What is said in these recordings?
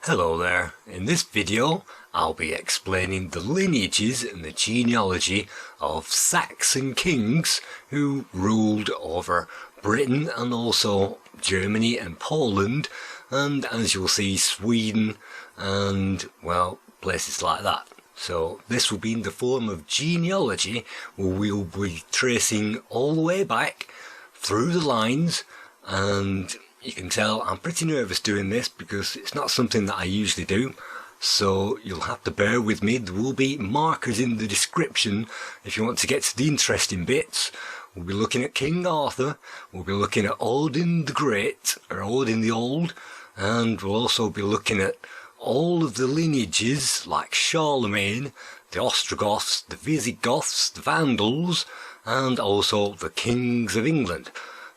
Hello there. In this video I'll be explaining the lineages and the genealogy of Saxon kings who ruled over Britain and also Germany and Poland, and as you'll see, Sweden and, well, places like that. So this will be in the form of genealogy, where we'll be tracing all the way back through the lines. And you can tell I'm pretty nervous doing this because it's not something that I usually do, so you'll have to bear with me. There will be markers in the description if you want to get to the interesting bits. We'll be looking at King Arthur, we'll be looking at Odin the Great, or Odin the Old, and we'll also be looking at all of the lineages like Charlemagne, the Ostrogoths, the Visigoths, the Vandals, and also the Kings of England.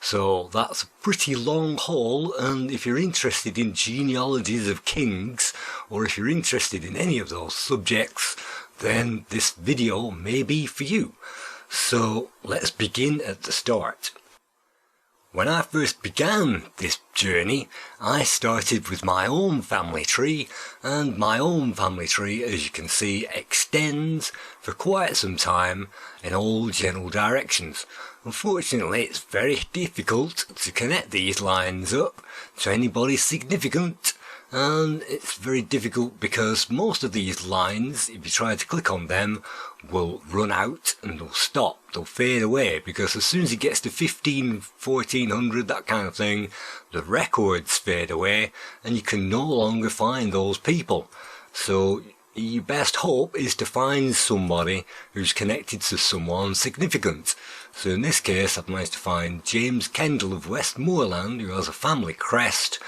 So that's a pretty long haul, and if you're interested in genealogies of kings, or if you're interested in any of those subjects, then this video may be for you. So let's begin at the start. When I first began this journey, I started with my own family tree, and my own family tree, as you can see, extends for quite some time in all general directions. Unfortunately, it's very difficult to connect these lines up to anybody significant, and it's very difficult because most of these lines, if you try to click on them, will run out and they'll stop, they'll fade away, because as soon as it gets to 1400, that kind of thing, the records fade away and you can no longer find those people. So your best hope is to find somebody who's connected to someone significant. So in this case I've managed to find James Kendall of Westmoreland, who has a family crest,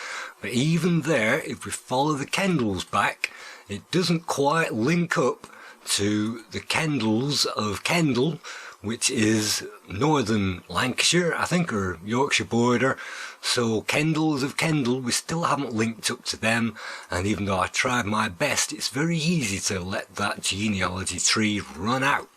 but even there, if we follow the Kendalls back, it doesn't quite link up to the Kendalls of Kendal, which is northern Lancashire, I think, or Yorkshire border. So Kendalls of Kendal, we still haven't linked up to them, and even though I tried my best, it's very easy to let that genealogy tree run out.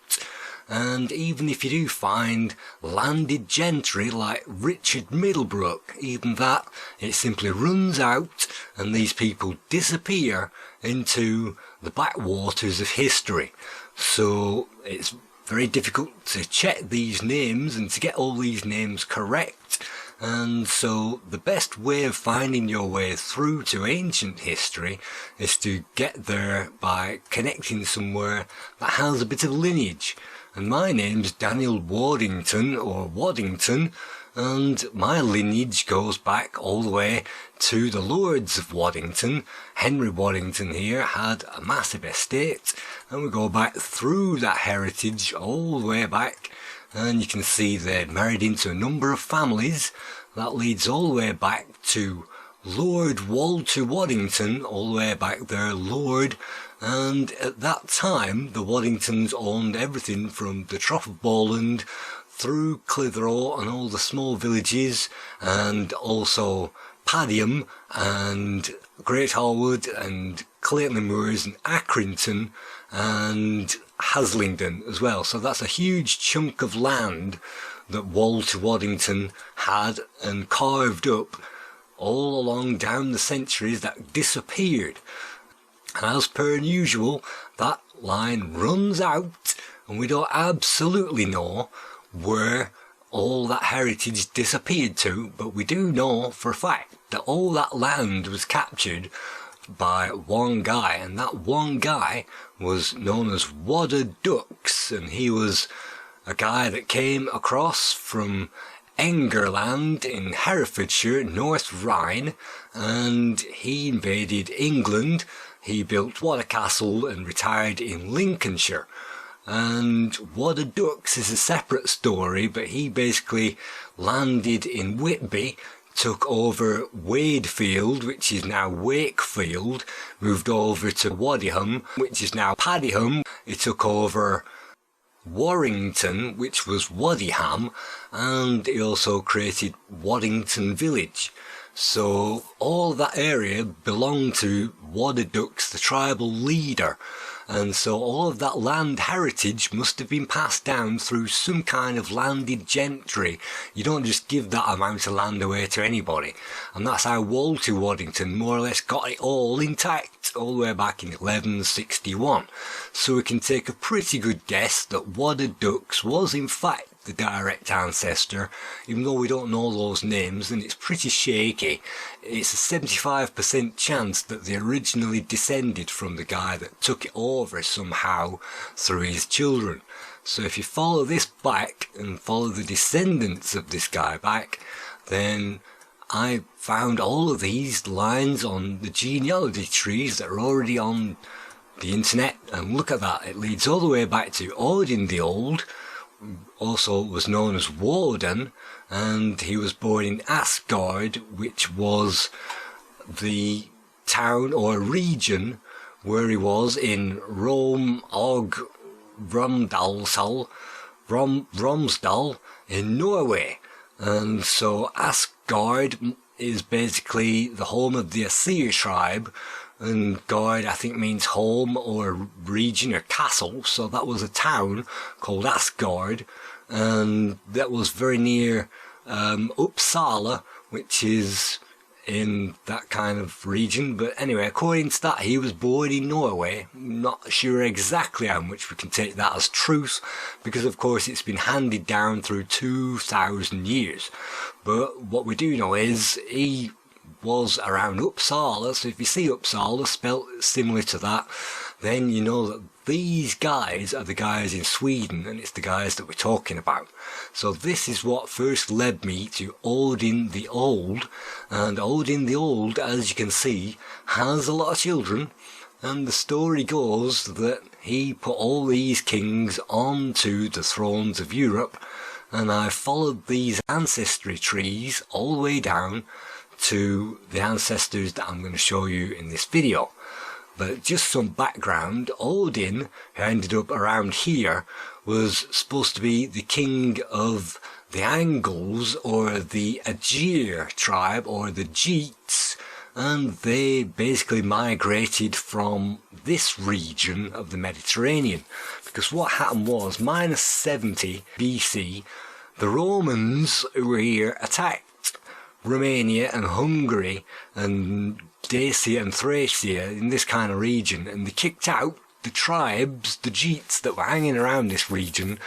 And even if you do find landed gentry like Richard Middlebrook, even that, it simply runs out and these people disappear into the backwaters of history. So it's very difficult to check these names and to get all these names correct. And so the best way of finding your way through to ancient history is to get there by connecting somewhere that has a bit of lineage. And my name's Daniel Waddington, or Waddington, and my lineage goes back all the way to the Lords of Waddington. Henry Waddington here had a massive estate, and we go back through that heritage all the way back, and you can see they're married into a number of families. That leads all the way back to Lord Walter Waddington, all the way back there, Lord. And at that time, the Waddingtons owned everything from the Trough of Bowland through Clitheroe and all the small villages, and also Padiham and Great Harwood and Clayton Moors and Accrington and Haslingden as well. So that's a huge chunk of land that Walter Waddington had and carved up all along down the centuries that disappeared. And as per usual, that line runs out and we don't absolutely know where all that heritage disappeared to, but we do know for a fact that all that land was captured by one guy, and that one guy was known as Waddington, and he was a guy that came across from Engerland in Herefordshire, North Rhine, and he invaded England. He built Wadder Castle and retired in Lincolnshire. And Waddington is a separate story, but he basically landed in Whitby, took over Wakefield, which is now Wakefield, moved over to Waddingham, which is now Padiham. He took over Warrington, which was Waddingham, and he also created Waddington Village. So all that area belonged to Waddington, the tribal leader, and so all of that land heritage must have been passed down through some kind of landed gentry. You don't just give that amount of land away to anybody, and that's how Walter Waddington more or less got it all intact all the way back in 1161. So we can take a pretty good guess that Waddington was in fact the direct ancestor, even though we don't know those names and it's pretty shaky. It's a 75% chance that they originally descended from the guy that took it over somehow through his children. So if you follow this back and follow the descendants of this guy back, then I found all of these lines on the genealogy trees that are already on the internet, and look at that, it leads all the way back to Odin the Old, also was known as Woden, and he was born in Asgard, which was the town or region where he was in Romsdal in Norway. And so Asgard is basically the home of the Asir tribe, and Gard I think means home or region or castle, so that was a town called Asgard, and that was very near Uppsala, which is in that kind of region. But anyway, according to that, he was born in Norway. Not sure exactly how much we can take that as truth, because of course it's been handed down through 2,000 years. But what we do know is he was around Uppsala, so if you see Uppsala spelt similar to that, then you know that these guys are the guys in Sweden, and it's the guys that we're talking about. So this is what first led me to Odin the Old, and Odin the Old, as you can see, has a lot of children, and the story goes that he put all these kings onto the thrones of Europe, and I followed these ancestry trees all the way down to the ancestors that I'm going to show you in this video. But just some background, Odin, who ended up around here, was supposed to be the king of the Angles, or the Aegir tribe, or the Geats, and they basically migrated from this region of the Mediterranean. Because what happened was, minus 70 BC, the Romans who were here attacked Romania and Hungary and Dacia and Thracia in this kind of region, and they kicked out the tribes, the Geats, that were hanging around this region,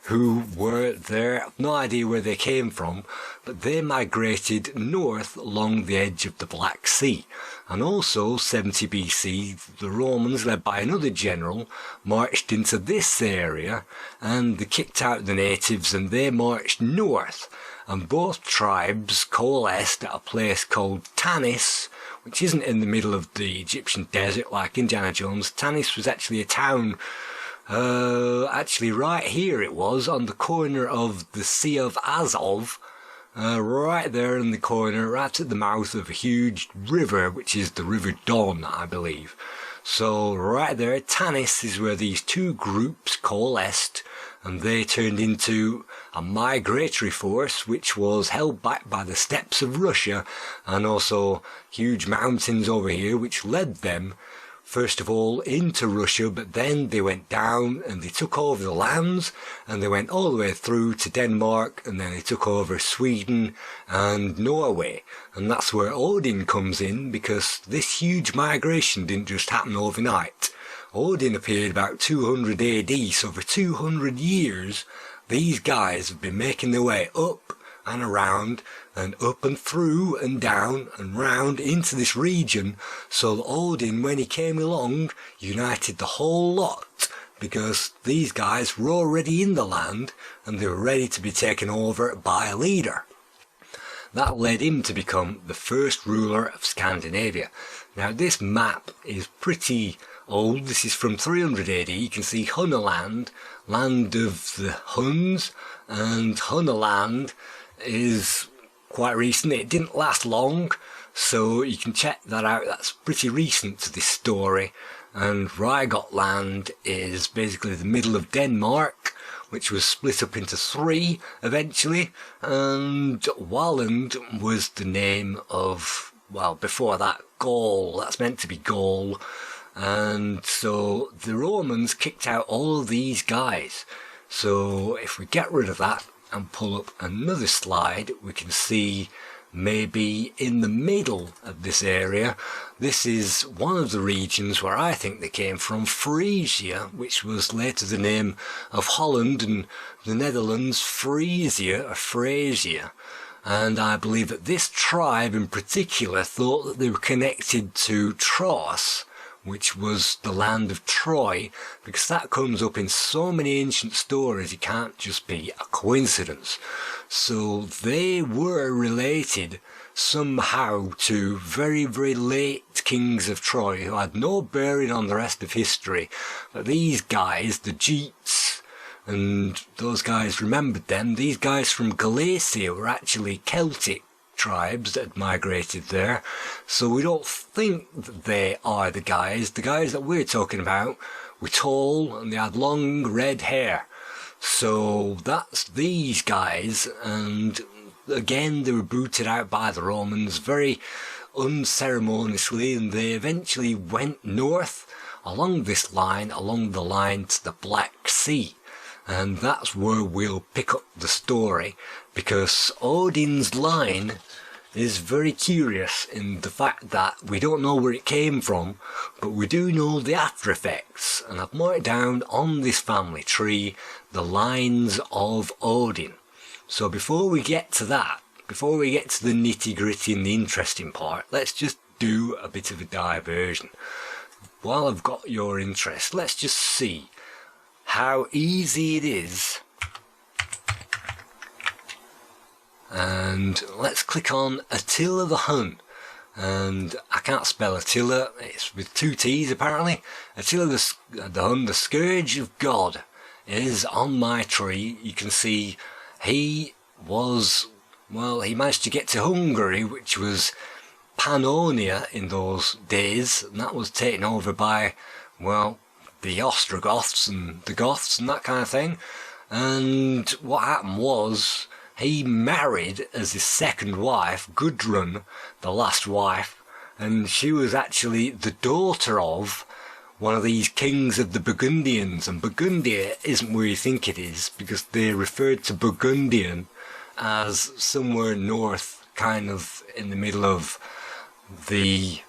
who were there, no idea where they came from, but they migrated north along the edge of the Black Sea. And also 70 BC, the Romans, led by another general, marched into this area, and they kicked out the natives and they marched north. And both tribes coalesced at a place called Tanis, which isn't in the middle of the Egyptian desert like Indiana Jones. Tanis was actually a town, actually right here it was, on the corner of the Sea of Azov, right there in the corner, right at the mouth of a huge river, which is the River Don, I believe. So right there, Tanis is where these two groups coalesced, and they turned into a migratory force which was held back by the steppes of Russia, and also huge mountains over here which led them first of all into Russia, but then they went down and they took over the lands, and they went all the way through to Denmark, and then they took over Sweden and Norway. And that's where Odin comes in, because this huge migration didn't just happen overnight. Odin appeared about 200 AD, so for 200 years these guys have been making their way up and around and up and through and down and round into this region, so Odin, when he came along, united the whole lot, because these guys were already in the land and they were ready to be taken over by a leader. That led him to become the first ruler of Scandinavia. Now this map is pretty old. This is from 300 AD. You can see Hunaland, land of the Huns, and Hunaland is quite recent. It didn't last long, so you can check that out. That's pretty recent to this story. And Rygotland is basically the middle of Denmark, which was split up into three eventually, and Walland was the name of, well, before that, Gaul. That's meant to be Gaul. And so the Romans kicked out all of these guys. So if we get rid of that and pull up another slide, we can see maybe in the middle of this area, this is one of the regions where I think they came from, Frisia, which was later the name of Holland and the Netherlands, Frisia or Frisia. And I believe that this tribe in particular thought that they were connected to Troas, which was the land of Troy, because that comes up in so many ancient stories, it can't just be a coincidence. So they were related somehow to very, very late kings of Troy who had no bearing on the rest of history. But these guys, the Geats, and those guys remembered them, these guys from Galatia were actually Celtic tribes that had migrated there. So we don't think that they are the guys. The guys that we're talking about were tall and they had long red hair. So that's these guys, and again they were booted out by the Romans very unceremoniously, and they eventually went north along this line, along the line to the Black Sea. And that's where we'll pick up the story, because Odin's line is very curious in the fact that we don't know where it came from, but we do know the after effects, and I've marked down on this family tree the lines of Odin. So before we get to that, before we get to the nitty gritty and the interesting part, let's just do a bit of a diversion. While I've got your interest, let's just see how easy it is. And let's click on Attila the Hun. And I can't spell Attila, it's with 2 T's apparently. Attila the Hun, the Scourge of God, is on my tree. You can see he was, well, he managed to get to Hungary, which was Pannonia in those days, and that was taken over by, well, the Ostrogoths and the Goths and that kind of thing. And what happened was, he married as his second wife, Gudrun, the last wife, and she was actually the daughter of one of these kings of the Burgundians. And Burgundia isn't where you think it is, because they referred to Burgundian as somewhere north, kind of in the middle of the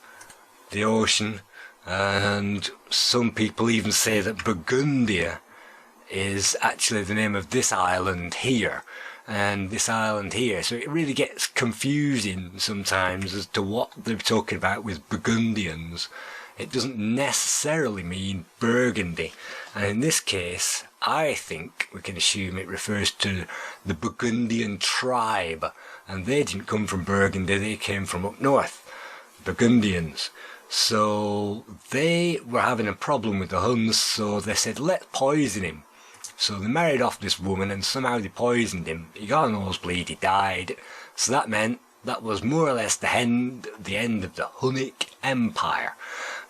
ocean. And some people even say that Burgundia is actually the name of this island here. And this island here, so it really gets confusing sometimes as to what they're talking about with Burgundians. It doesn't necessarily mean Burgundy, and in this case I think we can assume it refers to the Burgundian tribe, and they didn't come from Burgundy, they came from up north, Burgundians. So they were having a problem with the Huns, so they said, let's poison him. So they married off this woman and somehow they poisoned him. He got a nosebleed, he died. So that meant that was more or less the end of the Hunnic Empire.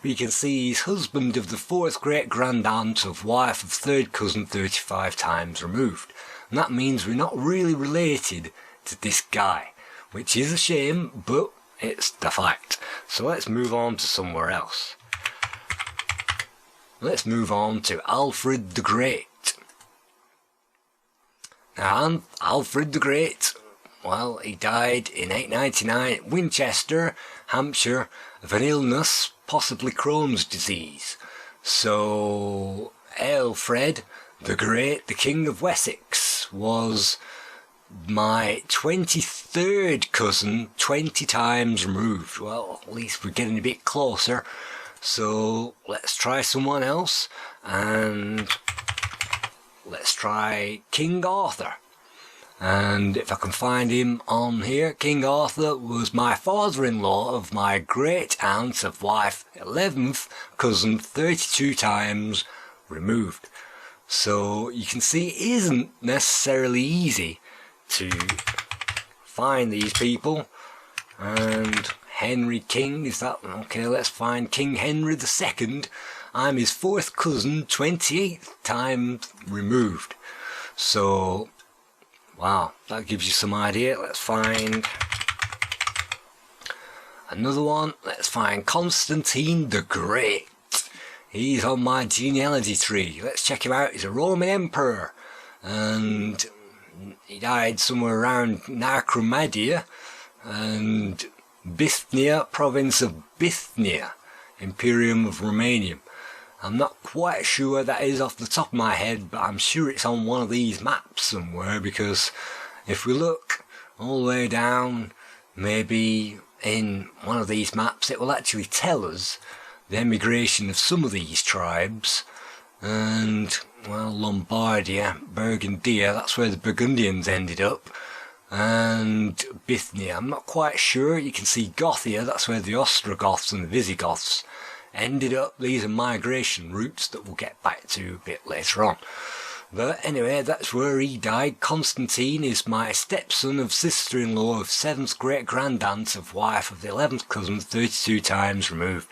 But you can see he's husband of the 4th great-grand-aunt of wife of 3rd cousin 35 times removed. And that means we're not really related to this guy, which is a shame, but it's the fact. So let's move on to somewhere else. Let's move on to Alfred the Great. And Alfred the Great, well, he died in 899 at Winchester, Hampshire, of an illness, possibly Crohn's disease. So Alfred the Great, the King of Wessex, was my 23rd cousin, 20 times removed. Well, at least we're getting a bit closer. So let's try someone else, and let's try King Arthur. And if I can find him on here, King Arthur was my father-in-law of my great-aunt of wife, 11th cousin, 32 times removed. So you can see it isn't necessarily easy to find these people. And Henry King, is that one? Okay, let's find King Henry II. I'm his 4th cousin, 28th times removed. So, wow, that gives you some idea. Let's find another one. Let's find Constantine the Great. he's on my genealogy tree. Let's check him out. He's a Roman emperor, and he died somewhere around Narcomedia and Bithynia, province of Bithynia, Imperium of Romanium. I'm not quite sure where that is off the top of my head, but I'm sure it's on one of these maps somewhere, because if we look all the way down, maybe in one of these maps, it will actually tell us the emigration of some of these tribes. And, well, Lombardia, Burgundia, that's where the Burgundians ended up. And Bithynia, I'm not quite sure. You can see Gothia, that's where the Ostrogoths and the Visigoths ended up. These are migration routes that we'll get back to a bit later on. But anyway, that's where he died. Constantine is my stepson of sister-in-law of 7th great-grandaunt of wife of the 11th cousin, 32 times removed.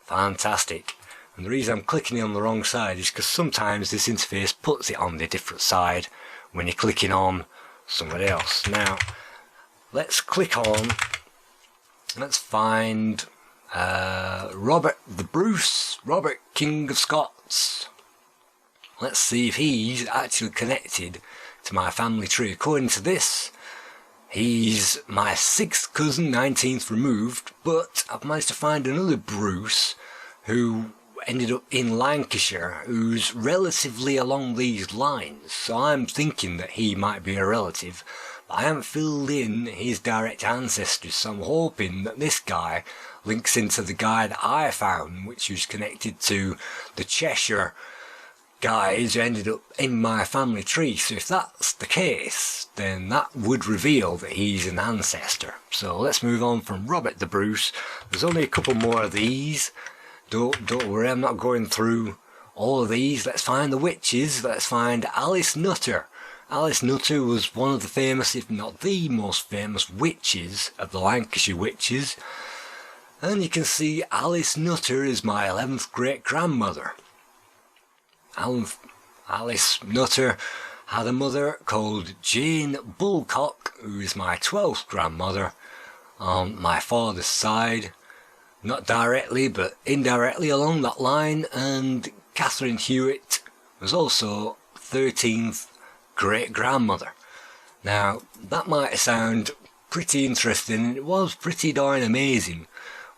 Fantastic. And the reason I'm clicking on the wrong side is because sometimes this interface puts it on the different side when you're clicking on somebody else. Now, let's click on, let's find Robert the Bruce, Robert King of Scots. Let's see if he's actually connected to my family tree. According to this, he's my 6th cousin, 19th removed, but I've managed to find another Bruce who ended up in Lancashire, who's relatively along these lines. So I'm thinking that he might be a relative, but I haven't filled in his direct ancestry, so I'm hoping that this guy links into the guy that I found, which was connected to the Cheshire guys who ended up in my family tree. So if that's the case, then that would reveal that he's an ancestor. So let's move on from Robert the Bruce. There's only a couple more of these. Don't worry, I'm not going through all of these. Let's find the witches. Let's find Alice Nutter. Alice Nutter was one of the famous, if not the most famous, witches of the Lancashire Witches. And you can see Alice Nutter is my 11th great-grandmother. Alice Nutter had a mother called Jane Bulcock, who is my 12th grandmother on my father's side. Not directly, but indirectly along that line. And Catherine Hewitt was also 13th great-grandmother. Now, that might sound pretty interesting, and it was pretty darn amazing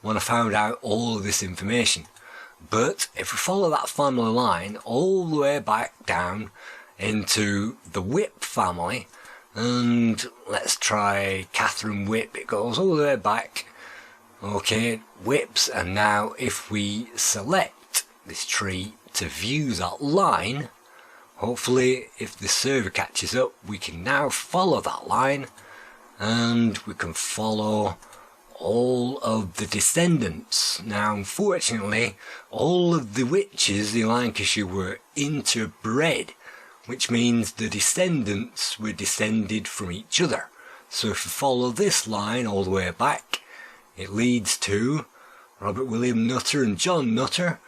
when I found out all of this information. But if we follow that family line all the way back down into the Whip family, and let's try Catherine Whip, it goes all the way back. Okay, Whips, and now if we select this tree to view that line, hopefully if the server catches up, we can now follow that line, and we can follow all of the descendants. Now, unfortunately, all of the witches in Lancashire were interbred, which means the descendants were descended from each other. So if we follow this line all the way back, it leads to Robert William Nutter and John Nutter.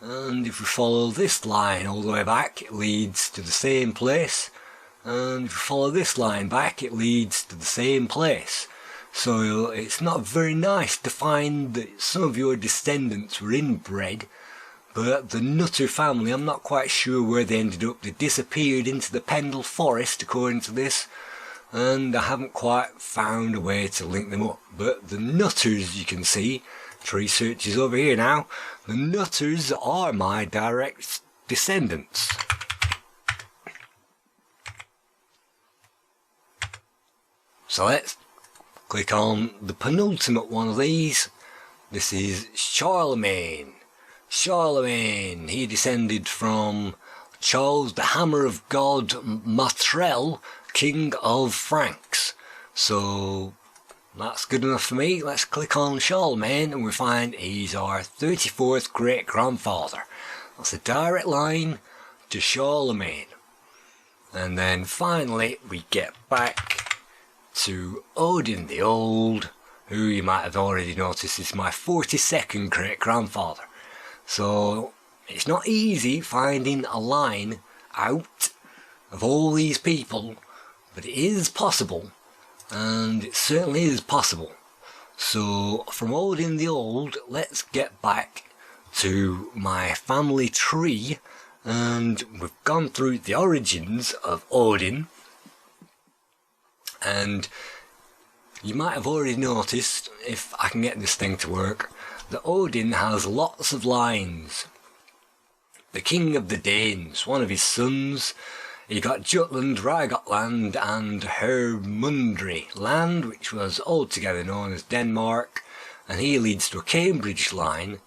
And if we follow this line all the way back, it leads to the same place. And if we follow this line back, it leads to the same place. So it's not very nice to find that some of your descendants were inbred, but the Nutter family, I'm not quite sure where they ended up. They disappeared into the Pendle Forest, according to this, and I haven't quite found a way to link them up. But the Nutters, you can see, tree search is over here now, the Nutters are my direct descendants. So let's click on the penultimate one of these. This is Charlemagne. Charlemagne, he descended from Charles the Hammer of God Martel, King of Franks. So that's good enough for me. Let's click on Charlemagne and we find he's our 34th great grandfather. That's a direct line to Charlemagne. And then finally we get back to Odin the Old, who you might have already noticed is my 42nd great grandfather. So it's not easy finding a line out of all these people, but it is possible, and it certainly is possible. So from Odin the Old, let's get back to my family tree, and we've gone through the origins of Odin. And you might have already noticed, if I can get this thing to work, that Odin has lots of lines. The king of the Danes, one of his sons, he got Jutland, Rygotland and Hermundry land, which was altogether known as Denmark, and he leads to a Cambridge line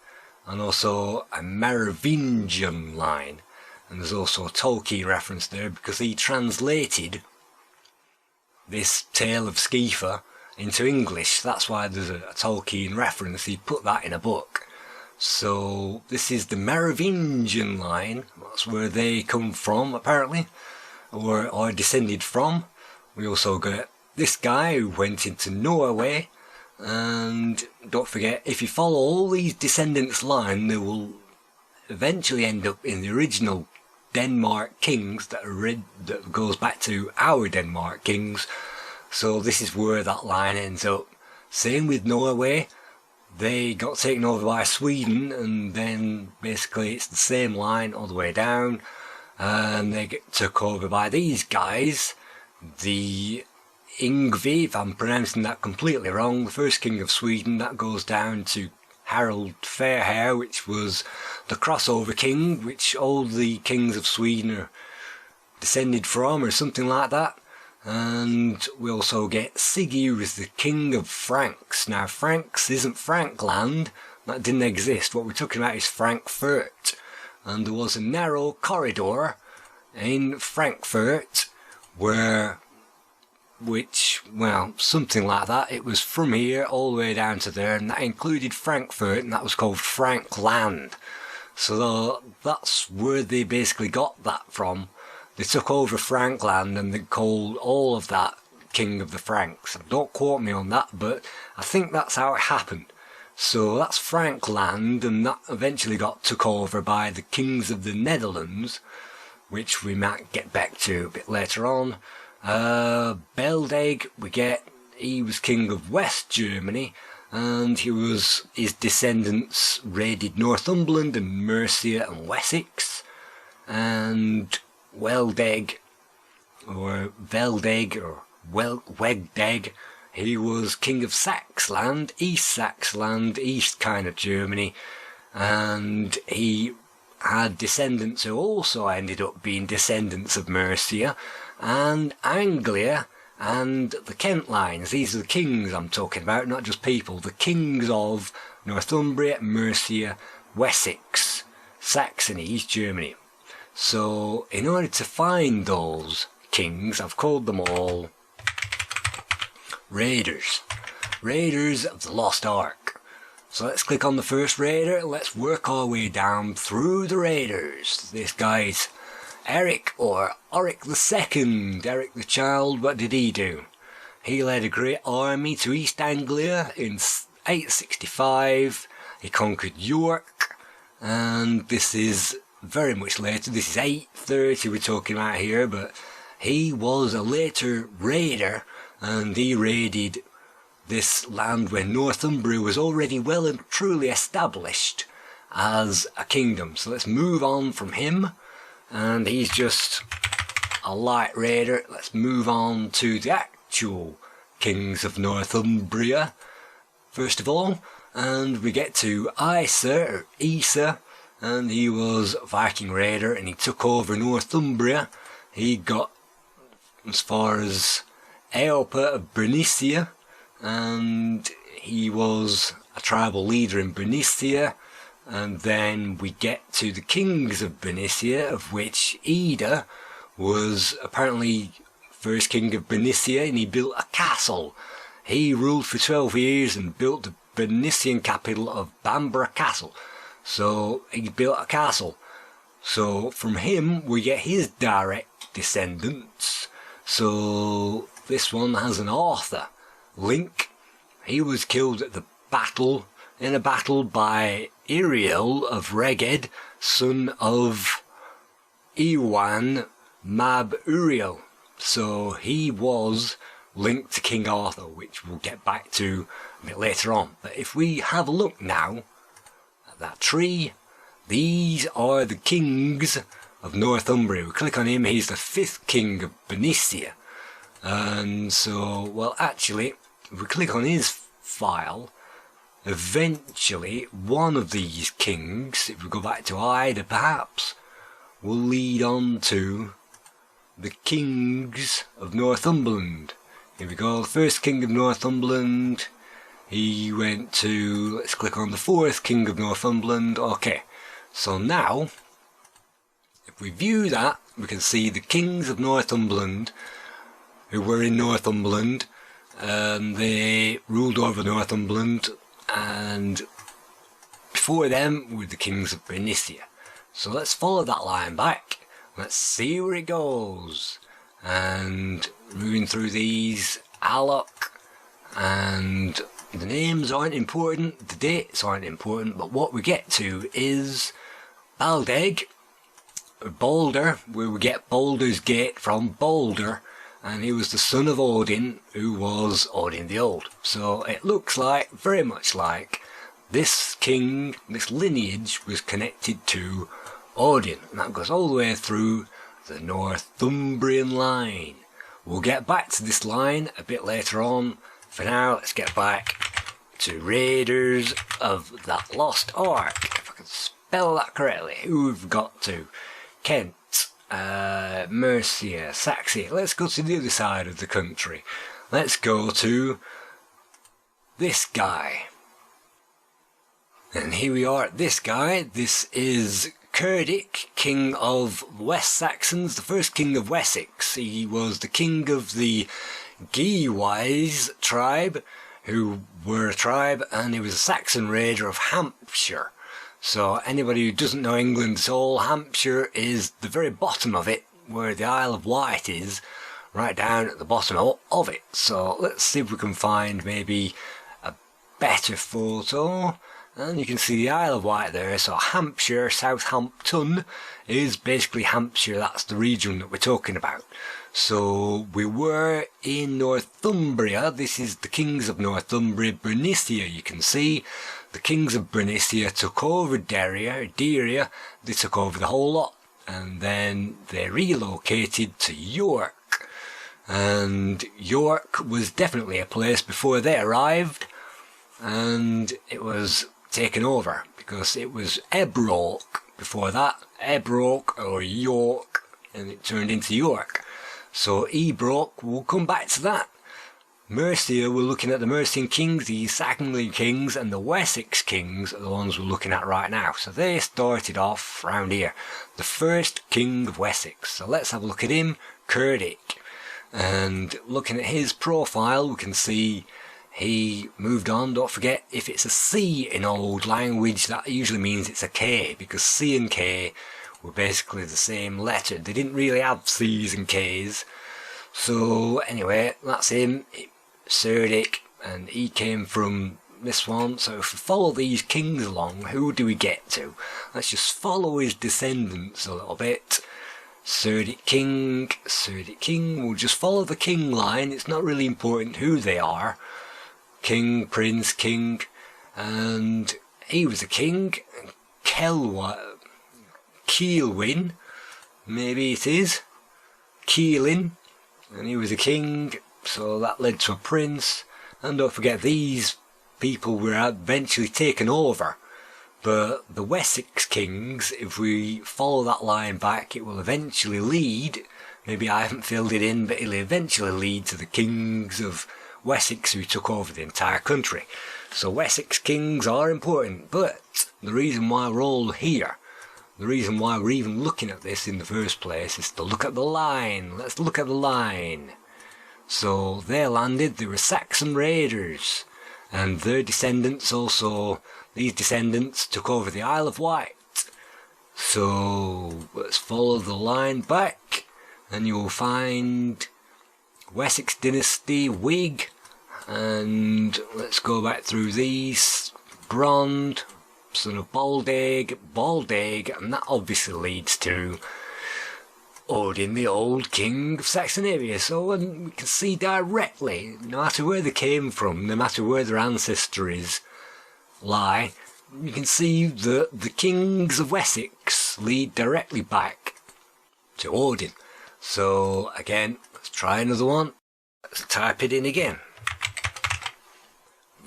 and also a Merovingian line. And there's also a Tolkien reference there because he translated this tale of Skeefer into English. That's why there's a Tolkien reference. He put that in a book. So this is the Merovingian line. That's where they come from, apparently, or are descended from. We also got this guy who went into Norway. And don't forget, if you follow all these descendants' line, they will eventually end up in the original Denmark kings that goes back to our Denmark kings. So this is where that line ends up. Same with Norway. They got taken over by Sweden, and then basically it's the same line all the way down, and they get took over by these guys, the Yngvi, if I'm pronouncing that completely wrong, the first king of Sweden. That goes down to Harald Fairhair, which was the crossover king, which all the kings of Sweden are descended from, or something like that. And we also get Siggy, who is the king of Franks. Now Franks isn't Frankland, that didn't exist. What we're talking about is Frankfurt. And there was a narrow corridor in Frankfurt something like that. It was from here all the way down to there, and that included Frankfurt, and that was called Frankland. So that's where they basically got that from. They took over Frankland and they called all of that King of the Franks. Don't quote me on that, but I think that's how it happened. So that's Frankland, and that eventually got took over by the kings of the Netherlands, which we might get back to a bit later on. Beldeg, he was king of West Germany, and his descendants raided Northumberland and Mercia and Wessex. And Wegdeg, he was king of Saxland, east kind of Germany, and he had descendants who also ended up being descendants of Mercia and Anglia and the Kent lines. These are the kings I'm talking about, not just people. The kings of Northumbria, Mercia, Wessex, Saxony, East Germany. So in order to find those kings, I've called them all Raiders. Raiders of the Lost Ark. So let's click on the first raider and let's work our way down through the raiders. This guy's Eric, or Oric II. Eric the Child, what did he do? He led a great army to East Anglia in 865. He conquered York, and this is very much later. This is 830 we're talking about here, but he was a later raider, and he raided this land when Northumbria was already well and truly established as a kingdom. So let's move on from him, and he's just a light raider. Let's move on to the actual kings of Northumbria first of all, and we get to Isa, and he was a Viking raider, and he took over Northumbria. He got as far as Eopa of Bernicia, and he was a tribal leader in Bernicia. And then we get to the kings of Bernicia, of which Ida was apparently first king of Bernicia, and he built a castle. He ruled for 12 years and built the Bernician capital of Bamborough Castle. So he built a castle. So from him we get his direct descendants. So this one has an Arthur link. He was killed at in a battle by Iriel of Reged, son of Ewan Mab Uriel. So he was linked to King Arthur, which we'll get back to a bit later on. But if we have a look now at that tree, these are the kings of Northumbria. We click on him, he's the 5th king of Bernicia. And so, well, actually, if we click on his file, eventually one of these kings, if we go back to Ida perhaps, will lead on to the kings of Northumberland. Here we go, the 1st king of Northumberland, he went to, let's click on the 4th king of Northumberland. Okay, so now, if we view that, we can see the kings of Northumberland, who were in Northumberland, they ruled over Northumberland, and before them were the kings of Bernicia. So let's follow that line back, let's see where it goes. And moving through these, Alok, and the names aren't important, the dates aren't important, but what we get to is Baldeg, Balder, where we get Baldur's Gate from, Balder, and he was the son of Odin, who was Odin the Old. So it looks like, very much like, this king, this lineage was connected to Odin, and that goes all the way through the Northumbrian line. We'll get back to this line a bit later on. For now, let's get back to Raiders of that Lost Ark. If I can spell that correctly, who we've got to? Kent, Mercia, Saxon. Let's go to the other side of the country. Let's go to this guy. And here we are at this guy. This is Cerdic, king of West Saxons, the 1st king of Wessex. He was the king of the Geat tribe, who were a tribe, and he was a Saxon raider of Hampshire. So anybody who doesn't know England at all, Hampshire is the very bottom of it, where the Isle of Wight is, right down at the bottom of it. So let's see if we can find maybe a better photo. And you can see the Isle of Wight there. So Hampshire, Southampton is basically Hampshire. That's the region that we're talking about. So we were in Northumbria. This is the kings of Northumbria, Bernicia. You can see the kings of Bernicia took over Deria. They took over the whole lot, and then they relocated to York. And York was definitely a place before they arrived, and it was taken over because it was Ebroke before that, Ebroke or York, and it turned into York. So Ebroke, we'll come back to that. Mercia, we're looking at the Mercian kings, the East Anglian kings, and the Wessex kings are the ones we're looking at right now. So they started off round here. The 1st king of Wessex. So let's have a look at him, Cerdic. And looking at his profile, we can see he moved on. Don't forget, if it's a C in old language, that usually means it's a K, because C and K were basically the same letter. They didn't really have C's and K's. So anyway, that's him, Cerdic, and he came from this one. So if we follow these kings along, who do we get to? Let's just follow his descendants a little bit. Cerdic king, we'll just follow the king line. It's not really important who they are. King, prince, king, and he was a king. Keelwyn, maybe it is, Keelin, and he was a king, so that led to a prince. And don't forget, these people were eventually taken over, but the Wessex kings, if we follow that line back, it will eventually lead, maybe I haven't filled it in, but it'll eventually lead to the kings of Wessex who took over the entire country. So Wessex kings are important, but the reason why we're all here, the reason why we're even looking at this in the first place, is to look at the line. Let's look at the line. So they landed, they were Saxon raiders, and their descendants also, these descendants took over the Isle of Wight. So let's follow the line back, and you'll find Wessex dynasty, Whig, and let's go back through these. Brond, son of Baldeg, and that obviously leads to Odin the Old, king of Saxonavia. So we can see directly, no matter where they came from, no matter where their ancestries lie, you can see that the kings of Wessex lead directly back to Odin. So again, let's try another one. Let's type it in again.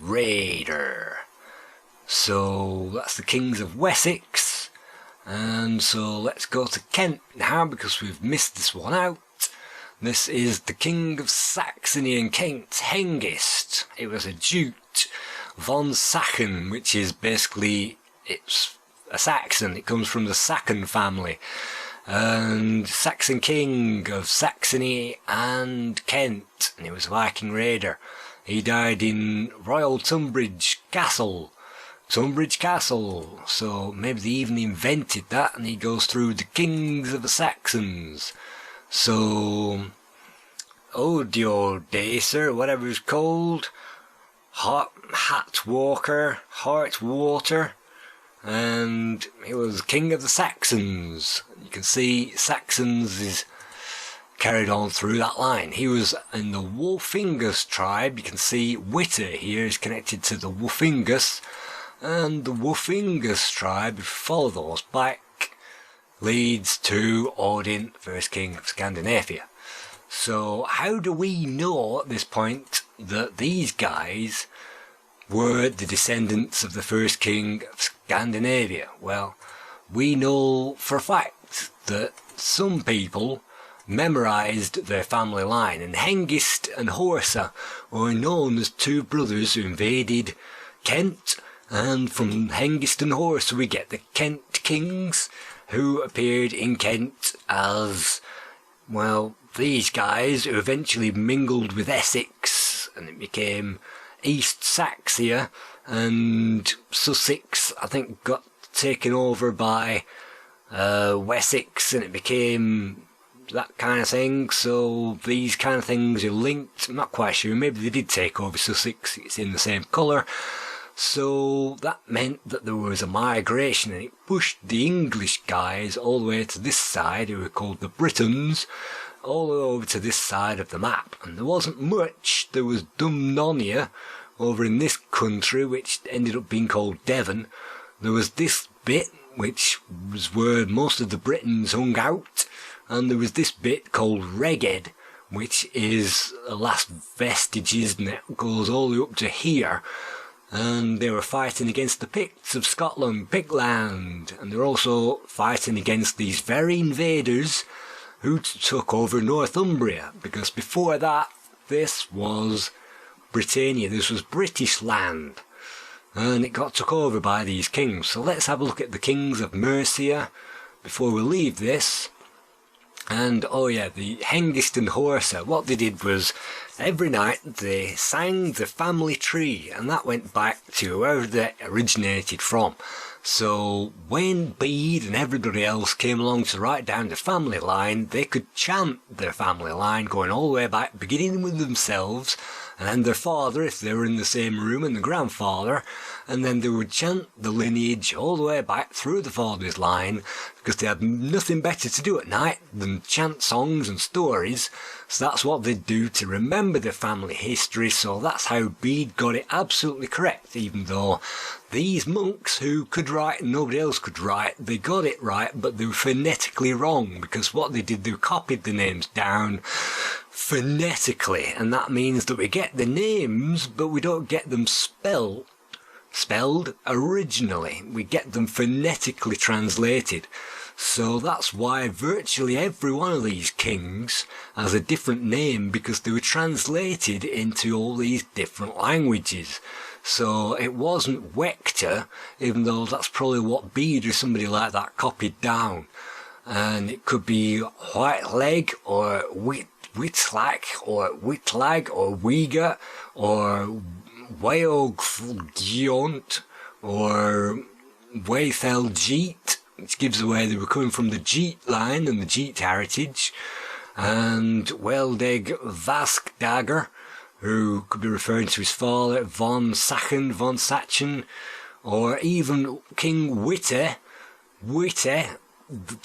Raider. So that's the kings of Wessex. And so let's go to Kent now, because we've missed this one out. This is the king of Saxony and Kent, Hengist. It was a Geat von Saxon, which is basically, it's a Saxon. It comes from the Saxon family. And Saxon king of Saxony and Kent. And he was a Viking raider. He died in Royal Tunbridge Castle. So maybe they even invented that, and he goes through the kings of the Saxons. So Odiodacer, whatever it's called, Heartwater, and he was king of the Saxons. You can see Saxons is carried on through that line. He was in the Wolfingus tribe. You can see Witter here is connected to the Wolfingus, and the Wolfingus tribe, if you follow those back, leads to Odin, first king of Scandinavia. So how do we know at this point that these guys were the descendants of the first king of Scandinavia? Well, we know for a fact that some people memorised their family line, and Hengist and Horsa were known as two brothers who invaded Kent, and from Hengist and Horsa we get the Kent kings, who appeared in Kent as, well, these guys who eventually mingled with Essex, and it became East Saxia, and Sussex, I think, got taken over by Wessex, and it became that kind of thing. So these kind of things are linked. I'm not quite sure. Maybe they did take over Sussex. It's in the same colour. So that meant that there was a migration, and it pushed the English guys all the way to this side, who were called the Britons, all the way over to this side of the map. And there wasn't much. There was Dumnonia over in this country, which ended up being called Devon. There was this bit, which was where most of the Britons hung out, and there was this bit called Reged, which is the last vestiges, and it goes all the way up to here. And they were fighting against the Picts of Scotland, Pictland, and they were also fighting against these very invaders who took over Northumbria, because before that, this was Britannia, this was British land, and it got took over by these kings. So let's have a look at the kings of Mercia before we leave this. And oh yeah, the Hengist and Horsa, what they did was every night they sang the family tree, and that went back to wherever they originated from. So when Bede and everybody else came along to write down the family line, they could chant their family line going all the way back, beginning with themselves, and then their father if they were in the same room, and the grandfather, and then they would chant the lineage all the way back through the father's line, because they had nothing better to do at night than chant songs and stories. So that's what they'd do to remember their family history. So that's how Bede got it absolutely correct, even though these monks who could write and nobody else could write, they got it right, but they were phonetically wrong, because what they did, they copied the names down phonetically, and that means that we get the names, but we don't get them spelled originally. We get them phonetically translated. So that's why virtually every one of these kings has a different name, because they were translated into all these different languages. So it wasn't Wector, even though that's probably what Bede or somebody like that copied down. And it could be White Leg or Whitlack or Whitlag or Uyghur or Weoggiont or Waithel Geat, which gives away they were coming from the Geat line and the Geat heritage, and Weldeg Vaskdagger, who could be referring to his father, von Sachen, or even King Witte,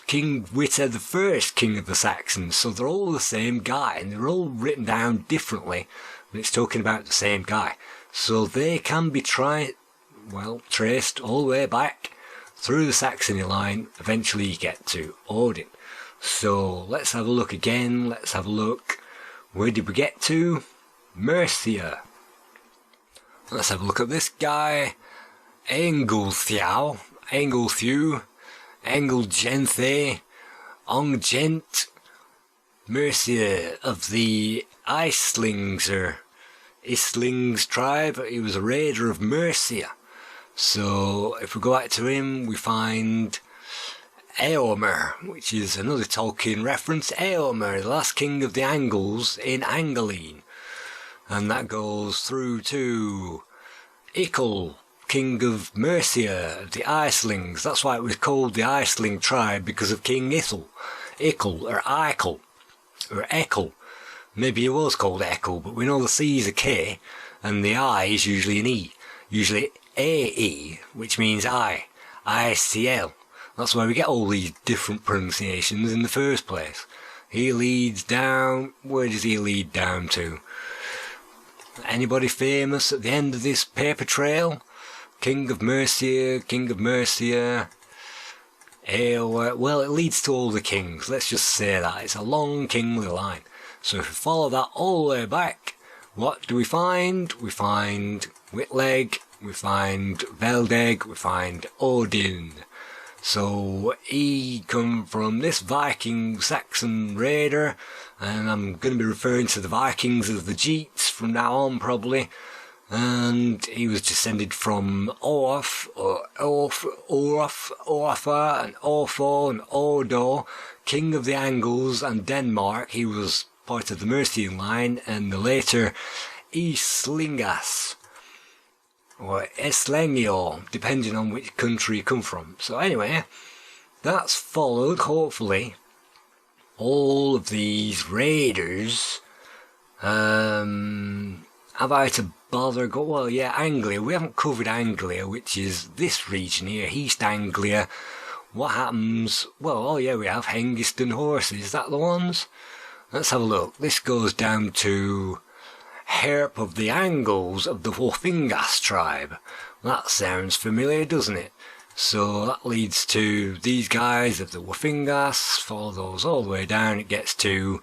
King Witte the first king of the Saxons. So they're all the same guy, and they're all written down differently, but it's talking about the same guy. So they can be well, traced all the way back through the Saxony line. Eventually you get to Odin. So let's have a look again. Let's have a look. Where did we get to? Mercia. Let's have a look at this guy. Engelthew, Engelgenthe, Onggent, Mercia of the Islings or Islings tribe. He was a raider of Mercia. So if we go back to him, we find Eomer, which is another Tolkien reference. Eomer, the last king of the Angles in Anglian. And that goes through to Ikel, king of Mercia, of the Islings. That's why it was called the Isling tribe, because of King Ikel, or Eichel, or Ekel. Maybe it was called Ekel, but we know the C is a K, and the I is usually an E. Usually A-E, which means I. I-C-L. That's why we get all these different pronunciations in the first place. He leads down... Where does he lead down to? Anybody famous at the end of this paper trail? King of Mercia, King of Mercia. Well, it leads to all the kings. Let's just say that. It's a long kingly line. So if we follow that all the way back, what do we find? We find Whitleg, we find Veldeg, we find Odin. So he come from this Viking Saxon raider, and I'm going to be referring to the Vikings as the Geats from now on probably. And he was descended from Orf, Orfa, and Orfo, and Odo, king of the Angles and Denmark. He was part of the Mercian line, and the later Islingas, or Eslengio, depending on which country you come from. So anyway, that's followed, hopefully, all of these raiders. Have I to bother go? Well, yeah, Anglia. We haven't covered Anglia, which is this region here, East Anglia. What happens? Well, oh yeah, we have Hengist horses. Is that the ones? Let's have a look. This goes down to Herp of the Angles of the Wofingas tribe. That sounds familiar, doesn't it? So that leads to these guys of the Wofingas. Follow those all the way down. It gets to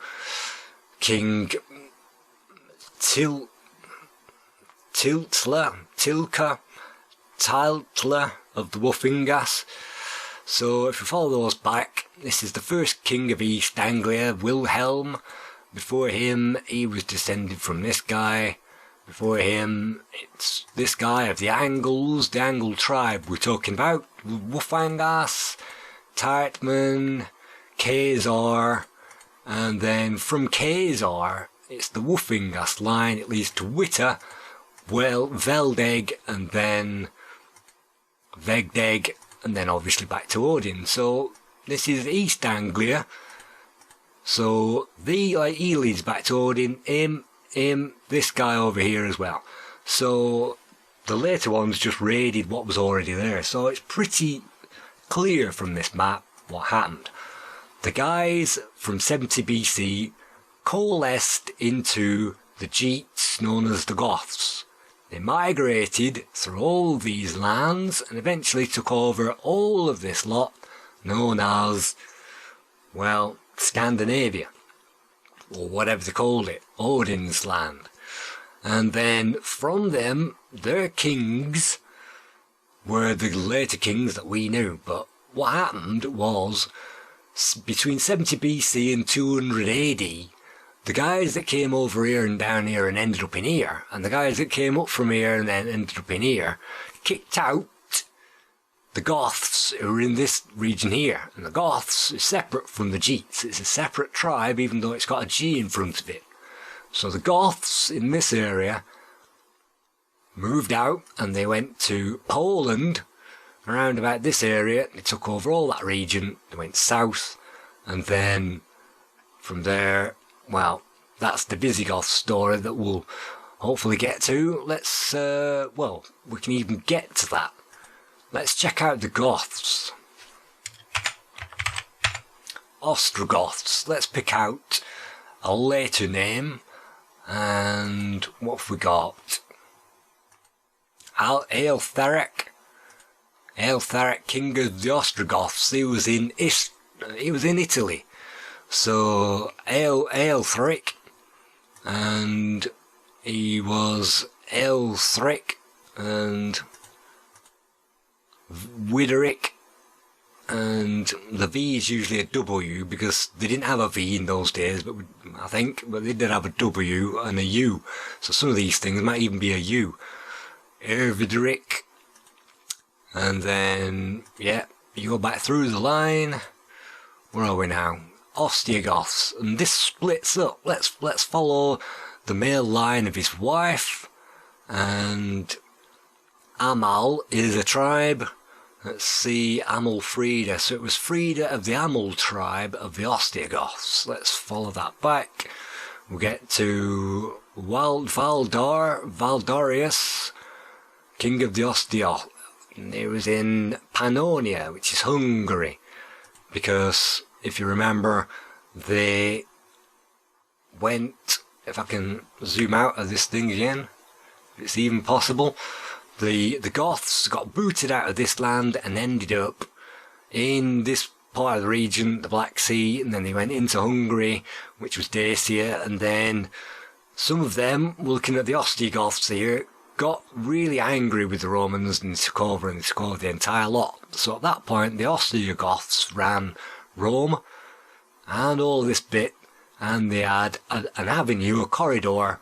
King Tilka, Tiltla of the Wofingas. So if we follow those back, this is the first king of East Anglia, Wilhelm. Before him, he was descended from this guy. Before him, it's this guy of the Angles, the Angle tribe we're talking about. Wofangas, Tartman, Khazar, and then from Khazar, it's the Wofingas line. It leads to Witta, Veldeg, and then Vegdeg, and then obviously back to Odin. So this is East Anglia. So he leads back to Odin, him, this guy over here as well. So the later ones just raided what was already there. So it's pretty clear from this map what happened. The guys from 70 BC coalesced into the Geats known as the Goths. They migrated through all these lands and eventually took over all of this lot known as, well, Scandinavia, or whatever they called it, Odin's land. And then from them, their kings were the later kings that we knew. But what happened was, between 70 BC and 200 AD, the guys that came over here and down here and ended up in here, and the guys that came up from here and then ended up in here, kicked out the Goths who are in this region here. And the Goths is separate from the Geats. It's a separate tribe, even though it's got a G in front of it. So the Goths in this area moved out, and they went to Poland, around about this area. They took over all that region. They went south, and then from there, well, that's the Visigoth story that we'll hopefully get to. Let's, well, we can even get to that. Let's check out the Goths. Ostrogoths. Let's pick out a later name. And what have we got? Aeltharic, king of the Ostrogoths. He was in Italy. So Aeltharic, and he was Aelthric and Wideric, and the V is usually a W because they didn't have a V in those days, but they did have a W and a U. So some of these things might even be a U. Videric, and then yeah, you go back through the line. Where are we now? Ostrogoths, and this splits up. Let's follow the male line of his wife, and Amal is a tribe. Let's see, Amalfrida. So it was Frida of the Amal tribe of the Ostrogoths. Let's follow that back. We'll get to Valdorius, king of the Ostrogoths. He was in Pannonia, which is Hungary, because if you remember, they went, if I can zoom out of this thing again, if it's even possible, the Goths got booted out of this land and ended up in this part of the region, the Black Sea, and then they went into Hungary, which was Dacia, and then some of them, looking at the Ostrogoths here, got really angry with the Romans and took over the entire lot. So at that point, the Ostrogoths ran Rome and all this bit, and they had an avenue, a corridor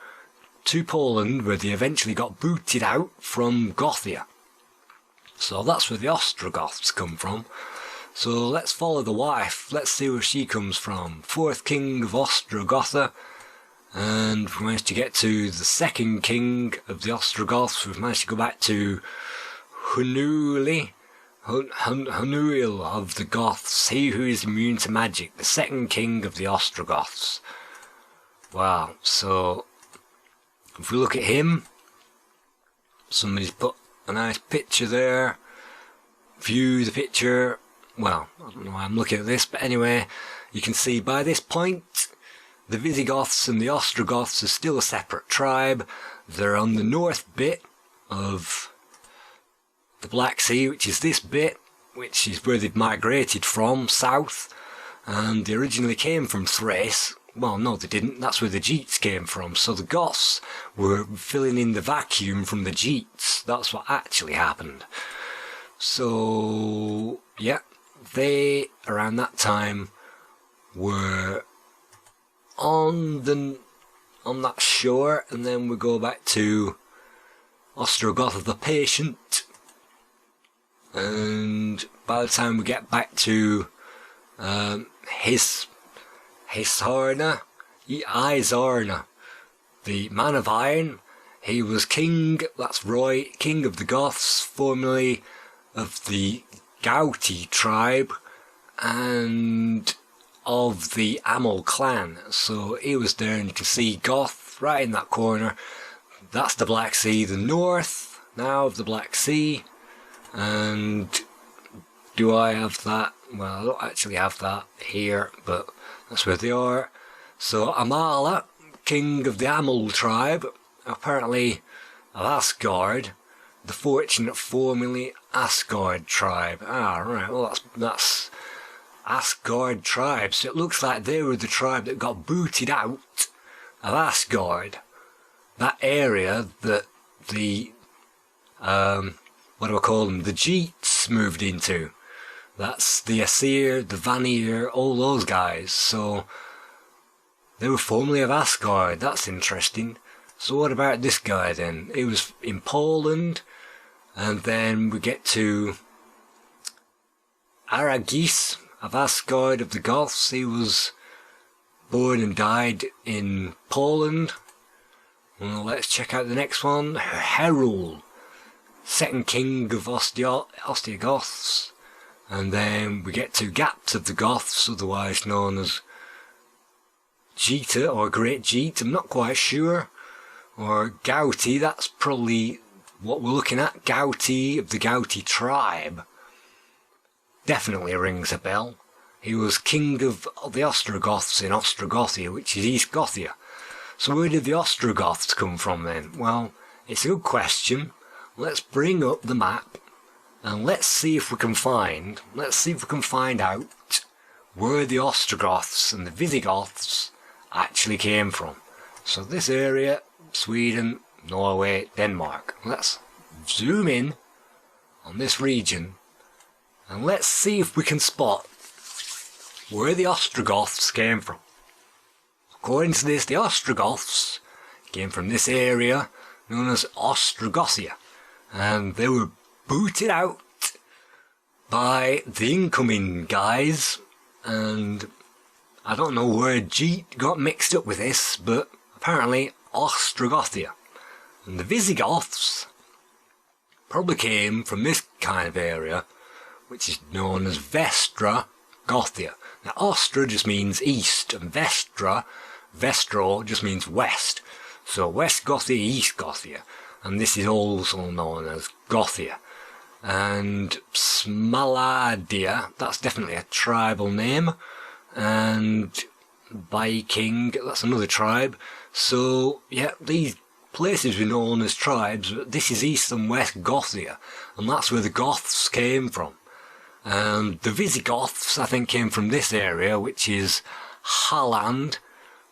to Poland, where they eventually got booted out from Gothia. So that's where the Ostrogoths come from. So let's follow the wife. Let's see where she comes from. 4th king of Ostrogotha, and we managed to get to the 2nd king of the Ostrogoths. We've managed to go back to Hunuil of the Goths, he who is immune to magic, the 2nd king of the Ostrogoths. Wow, so if we look at him, somebody's put a nice picture there. View the picture. Well, I don't know why I'm looking at this, but anyway, you can see by this point, the Visigoths and the Ostrogoths are still a separate tribe. They're on the north bit of the Black Sea, which is this bit, which is where they've migrated from, south, and they originally came from Thrace. Well, no, they didn't. That's where the Geats came from. So the Goths were filling in the vacuum from the Geats. That's what actually happened. So, yeah, they, around that time, were on that shore, and then we go back to Ostrogoth the Patient, and by the time we get back to Isarna, the man of iron, he was king, that's Roy, king of the Goths, formerly of the Gauti tribe, and of the Amal clan. So he was there, and you can see Goth right in that corner. That's the Black Sea, the north now of the Black Sea. And do I have that? Well, I don't actually have that here, but that's where they are. So Amala, king of the Amal tribe, apparently of Asgard, the fortunate formerly Asgard tribe. Ah, right, well that's Asgard tribe. So it looks like they were the tribe that got booted out of Asgard. That area that the, what do I call them, the Geats moved into. That's the Aesir, the Vanir, all those guys. So they were formerly of Asgard. That's interesting. So what about this guy then? He was in Poland, and then we get to Aragis of Asgard of the Goths. He was born and died in Poland. Well, let's check out the next one. Herul, 2nd king of Ostrogoths. And then we get to Gapt of the Goths, otherwise known as Geata or Great Geat, I'm not quite sure. Or Gauti, that's probably what we're looking at. Gauti of the Gauti tribe. Definitely rings a bell. He was king of the Ostrogoths in Ostrogothia, which is East Gothia. So where did the Ostrogoths come from then? Well, it's a good question. let's bring up the map and let's see if we can find out where the Ostrogoths and the Visigoths actually came from. So this area, Sweden, Norway, Denmark. Let's zoom in on this region and let's see if we can spot where the Ostrogoths came from. According to this, the Ostrogoths came from this area known as Ostrogothia, and they were booted out by the incoming guys, and I don't know where Geat got mixed up with this, but apparently Ostrogothia. And the Visigoths probably came from this kind of area, which is known as Vestra Gothia. Now Ostra just means east, and Vestro just means west. So West Gothia, East Gothia, and this is also known as Gothia. And Smaladia, that's definitely a tribal name, and Viking, that's another tribe. So yeah, these places were known as tribes, but this is East and West Gothia, and that's where the Goths came from. And the Visigoths, I think, came from this area, which is Halland.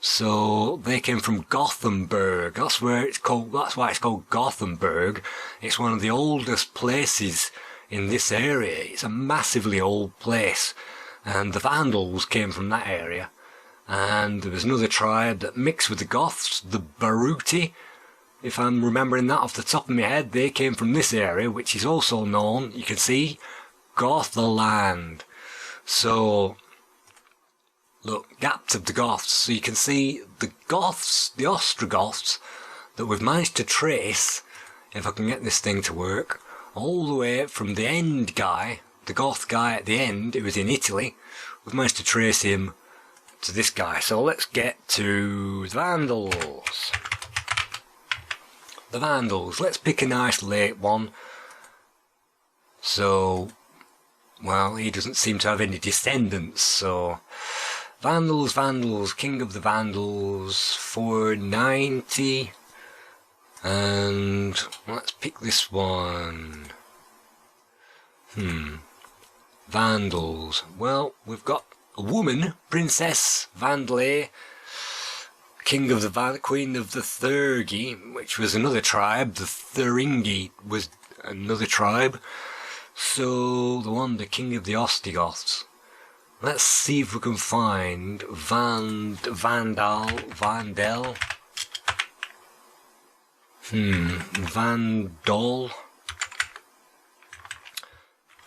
So they came from Gothenburg. That's why it's called Gothenburg. It's one of the oldest places in this area. It's a massively old place. And the Vandals came from that area. And there was another tribe that mixed with the Goths, the Baruti. If I'm remembering that off the top of my head, they came from this area, which is also known, you can see, Gothaland. So look, gaps of the Goths. So you can see the Goths, the Ostrogoths, that we've managed to trace, if I can get this thing to work, all the way from the end guy, the Goth guy at the end, who was in Italy. We've managed to trace him to this guy. So let's get to the Vandals. The Vandals. Let's pick a nice late one. So, well, he doesn't seem to have any descendants, so Vandals, King of the Vandals, 490, and let's pick this one. Vandals. Well, we've got a woman, Princess Vandale, Queen of the Thergi, which was another tribe. The Thuringi was another tribe. So the King of the Ostrogoths. Let's see if we can find Vandal. Vandal.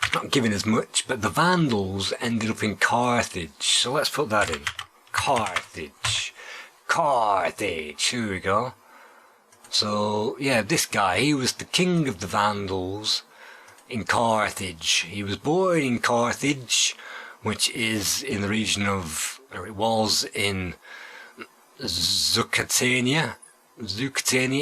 It's not giving us much, but the Vandals ended up in Carthage. So let's put that in. Carthage. Here we go. So yeah, this guy, he was the king of the Vandals in Carthage. He was born in Carthage, which is in the region of, or it was in Zucatania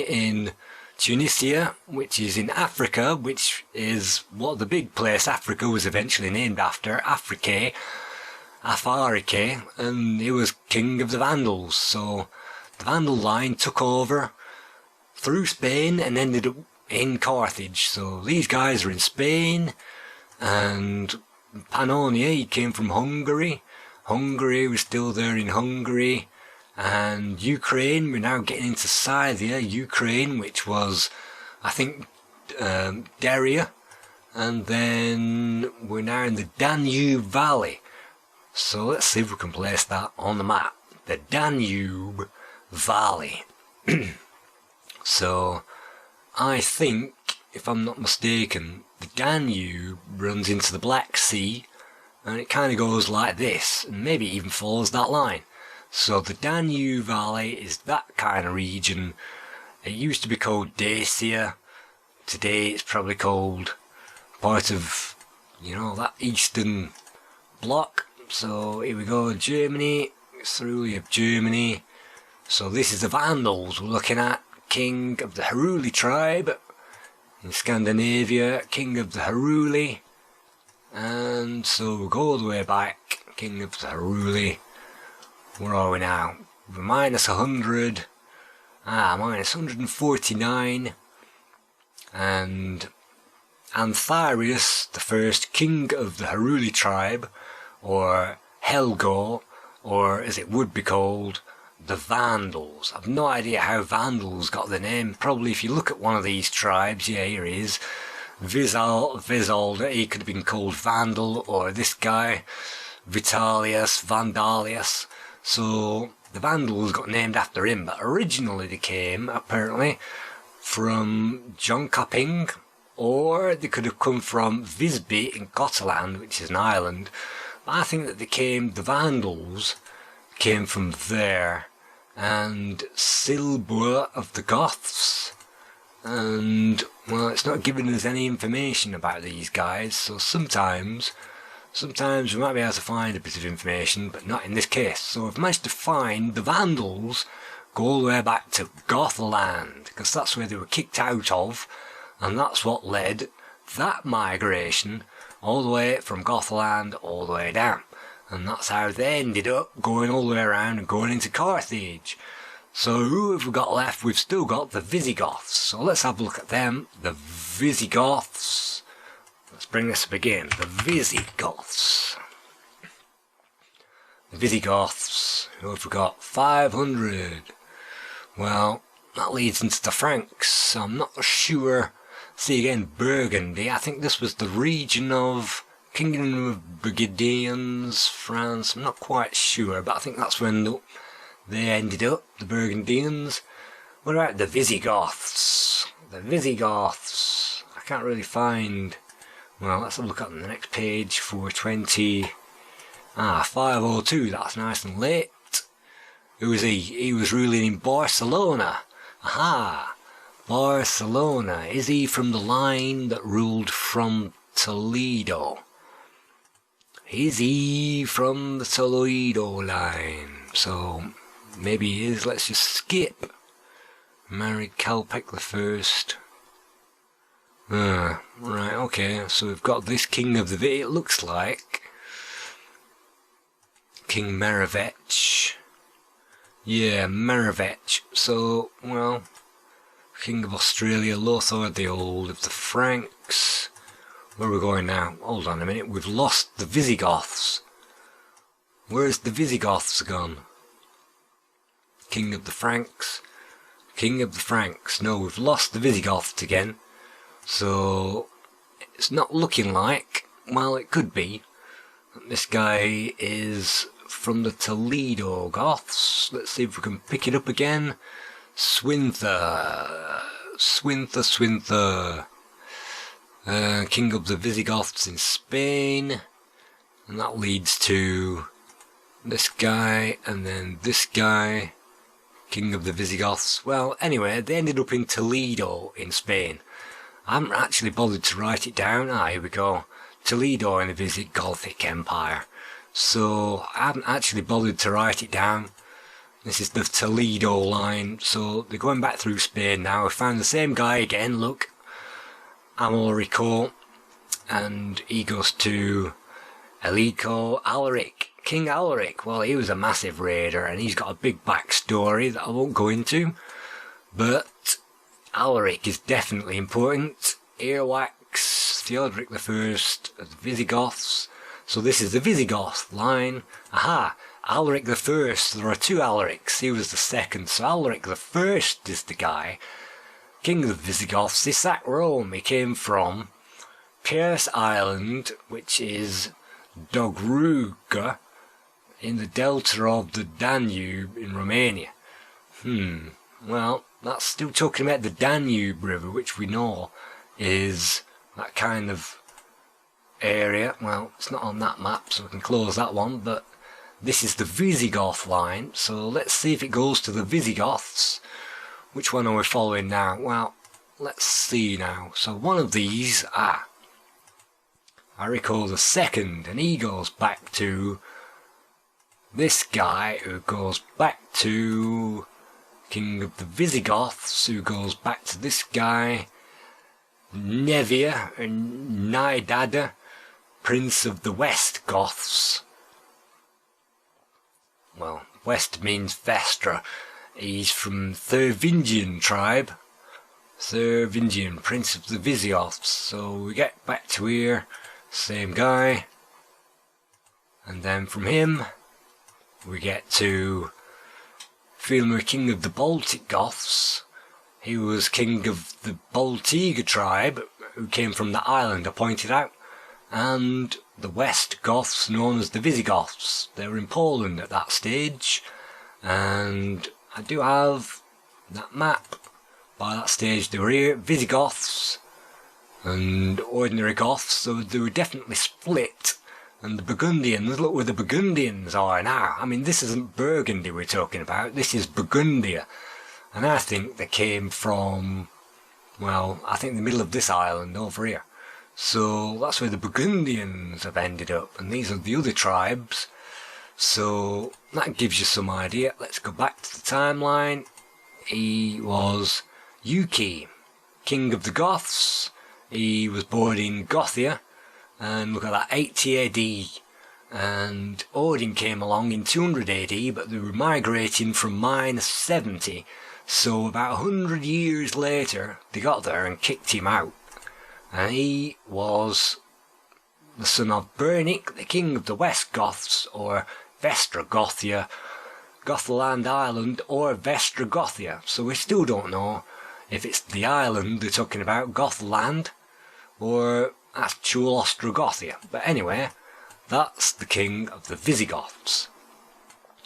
in Tunisia, which is in Africa, which is what the big place Africa was eventually named after, Afrique, and he was king of the Vandals. So the Vandal line took over through Spain and ended up in Carthage. So these guys are in Spain, and Pannonia, he came from Hungary. Hungary was still there in Hungary. And Ukraine, we're now getting into Scythia, Ukraine, which was, I think, Daria. And then we're now in the Danube Valley. So let's see if we can place that on the map. The Danube Valley. So I think, if I'm not mistaken, the Danube runs into the Black Sea, and it kind of goes like this, and maybe even follows that line. So the Danube Valley is that kind of region. It used to be called Dacia. Today it's probably called part of, that eastern bloc. So here we go, Germany, through we have Germany. So this is the Vandals we're looking at. King of the Heruli tribe in Scandinavia, king of the Heruli. And so we'll go all the way back, king of the Heruli. Where are we now? We're minus 100. Minus 149. and Antharius, the first king of the Heruli tribe, or Helgor, or as it would be called, the Vandals. I've no idea how Vandals got the name. Probably if you look at one of these tribes, yeah, here he is, Visalda, he could have been called Vandal, or this guy, Vandalius. So the Vandals got named after him, but originally they came, apparently, from Jonkoping, or they could have come from Visby in Gotland, which is an island. But I think that the Vandals came from there, and Silbur of the Goths, and, well, it's not giving us any information about these guys, so sometimes we might be able to find a bit of information, but not in this case. So I've managed to find the Vandals go all the way back to Gothland, because that's where they were kicked out of, and that's what led that migration all the way from Gothland all the way down. And that's how they ended up going all the way around and going into Carthage. So who have we got left? We've still got the Visigoths. So let's have a look at them. The Visigoths. Let's bring this up again. The Visigoths. The Visigoths. Who have we got? 500. Well, that leads into the Franks. I'm not sure. See again, Burgundy. I think this was the region of Kingdom of Burgundians, France. I'm not quite sure, but I think that's when they ended up, the Burgundians. What about the Visigoths? The Visigoths. I can't really find. Well, let's have a look at the next page. 420. 502. That's nice and late. Who was he? He was ruling in Barcelona. Aha! Barcelona. Is he from the line that ruled from Toledo? Is he from the Toledo line? So maybe he is. Let's just skip. Married Calpec the First. Right, okay. So we've got this king of the... It looks like King Merovech. Yeah, Merovech. So, well, King of Australia, Lothar the Old of the Franks. Where are we going now? Hold on a minute. We've lost the Visigoths. Where's the Visigoths gone? King of the Franks. King of the Franks. No, we've lost the Visigoths again. So, it's not looking like, well, it could be, this guy is from the Toledo Goths. Let's see if we can pick it up again. Swinther. King of the Visigoths in Spain. And that leads to this guy, and then this guy. King of the Visigoths. Well, anyway, they ended up in Toledo in Spain. I haven't actually bothered to write it down. Here we go. Toledo in the Visigothic Empire. So, I haven't actually bothered to write it down. This is the Toledo line. So, they're going back through Spain now. We found the same guy again, look. Amorico. And he goes to Elico Alaric. King Alaric. Well, he was a massive raider, and he's got a big backstory that I won't go into. But Alaric is definitely important. Earwax, Theodoric I of the Visigoths. So this is the Visigoth line. Aha! Alaric I. There are two Alarics. He was the second. So Alaric I is the guy. King of the Visigoths. He sacked Rome. He came from Pierce Island, which is Dobrogea, in the delta of the Danube in Romania. Well, that's still talking about the Danube River, which we know is that kind of area. Well, it's not on that map, so we can close that one, but this is the Visigoth line, so let's see if it goes to the Visigoths. Which one are we following now? Well, let's see now. So one of these, I recall the second, and he goes back to this guy, who goes back to King of the Visigoths, who goes back to this guy, Nevia and Nidada, Prince of the West Goths. Well, West means Vestra. He's from Thervingian tribe. Merovingian, Prince of the Visigoths. So we get back to here, same guy, and then from him we get to Filmer, King of the Baltic Goths. He was king of the Baltiga tribe, who came from the island I pointed out, and the West Goths, known as the Visigoths. They were in Poland at that stage, and I do have that map. By that stage they were here, Visigoths and ordinary Goths, so they were definitely split. And the Burgundians, look where the Burgundians are now. I mean, this isn't Burgundy we're talking about, this is Burgundia. And I think they came from, well, I think the middle of this island over here. So that's where the Burgundians have ended up, and these are the other tribes. So that gives you some idea. Let's go back to the timeline. He was Yuki, king of the Goths. He was born in Gothia, and look at that, 80 AD. And Odin came along in 200 AD, but they were migrating from minus 70. So about 100 years later, they got there and kicked him out. And he was the son of Bernic, the king of the West Goths, or Vestrogothia, Gothland Island, or Vestrogothia. So we still don't know if it's the island they're talking about, Gothland, or actual Ostrogothia. But anyway, that's the king of the Visigoths.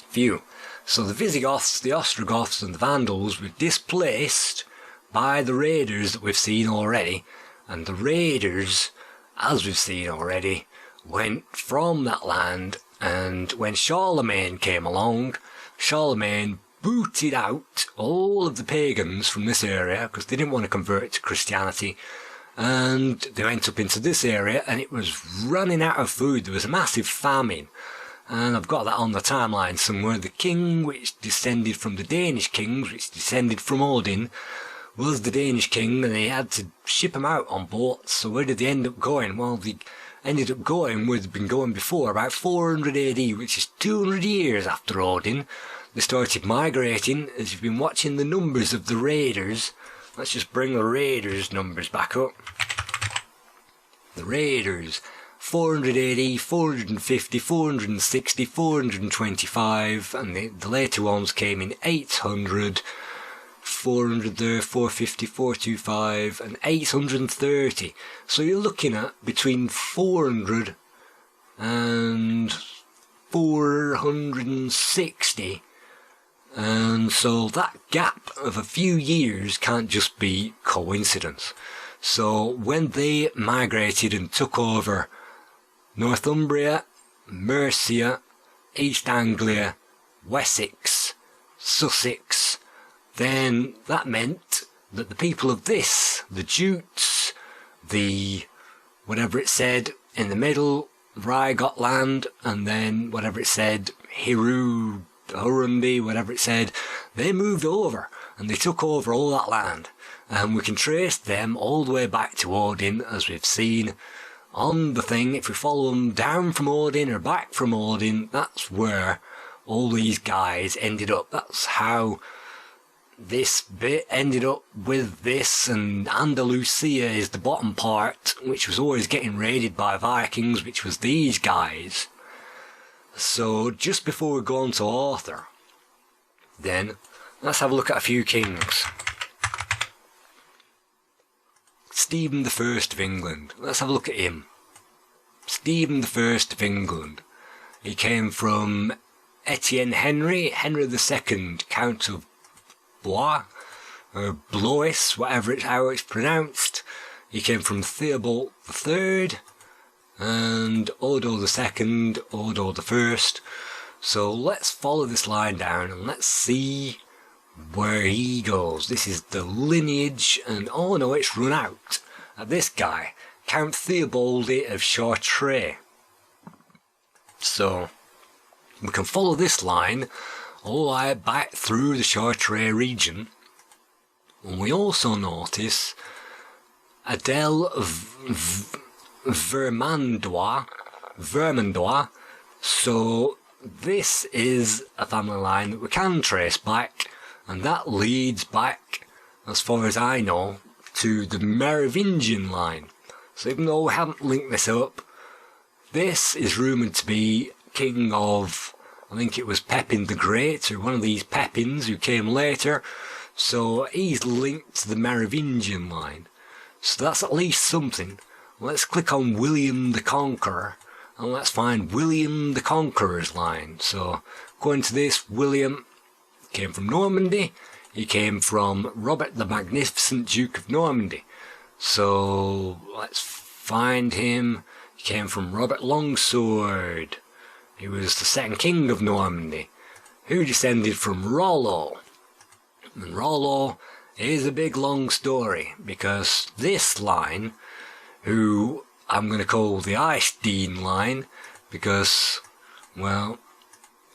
Phew. So the Visigoths, the Ostrogoths and the Vandals were displaced by the raiders that we've seen already. And the raiders, as we've seen already, went from that land, and when Charlemagne came along, Charlemagne booted out all of the pagans from this area because they didn't want to convert to Christianity, and they went up into this area and it was running out of food. There was a massive famine, and I've got that on the timeline somewhere. The king, which descended from the Danish kings, which descended from Odin, was the Danish king, and they had to ship him out on boats. So where did they end up going? Well, they ended up going where they'd been going before, about 400 AD, which is 200 years after Odin. They started migrating. As you've been watching the numbers of the raiders, let's just bring the raiders numbers back up. The raiders, 400 AD, 450, 460, 425, and the later ones came in 800, 400 there, 450, 425, and 830. So you're looking at between 400 and 460. And so that gap of a few years can't just be coincidence. So when they migrated and took over Northumbria, Mercia, East Anglia, Wessex, Sussex, then that meant that the people of this, the Jutes, the whatever it said in the middle, Rygot land, and then whatever it said, Hurundi, whatever it said, they moved over and they took over all that land. And we can trace them all the way back to Odin, as we've seen on the thing. If we follow them down from Odin or back from Odin, that's where all these guys ended up. That's how this bit ended up with this, and Andalusia is the bottom part, which was always getting raided by Vikings, which was these guys. So just before we go on to Arthur, then let's have a look at a few kings. Stephen the First of England. Let's have a look at him. Stephen the First of England. He came from Etienne Henry II, Count of Blois, or Blois, how it's pronounced. He came from Theobald III and Odo II, Odo I. So let's follow this line down and let's see where he goes. This is the lineage, and oh no, it's run out at this guy, Count Theobaldi of Chartres. So we can follow this line all the way back through the Chartres region, and we also notice Adel Vermandois. So this is a family line that we can trace back, and that leads back as far as I know, to the Merovingian line. So even though we haven't linked this up, this is rumoured to be king of, I think it was Pepin the Great, or one of these Pepins who came later. So he's linked to the Merovingian line. So that's at least something. Let's click on William the Conqueror, and let's find William the Conqueror's line. So going to this, William came from Normandy. He came from Robert the Magnificent, Duke of Normandy. So let's find him. He came from Robert Longsword. He was the second king of Normandy, who descended from Rollo. And Rollo is a big long story, because this line, who I'm going to call the Eystein line, because, well,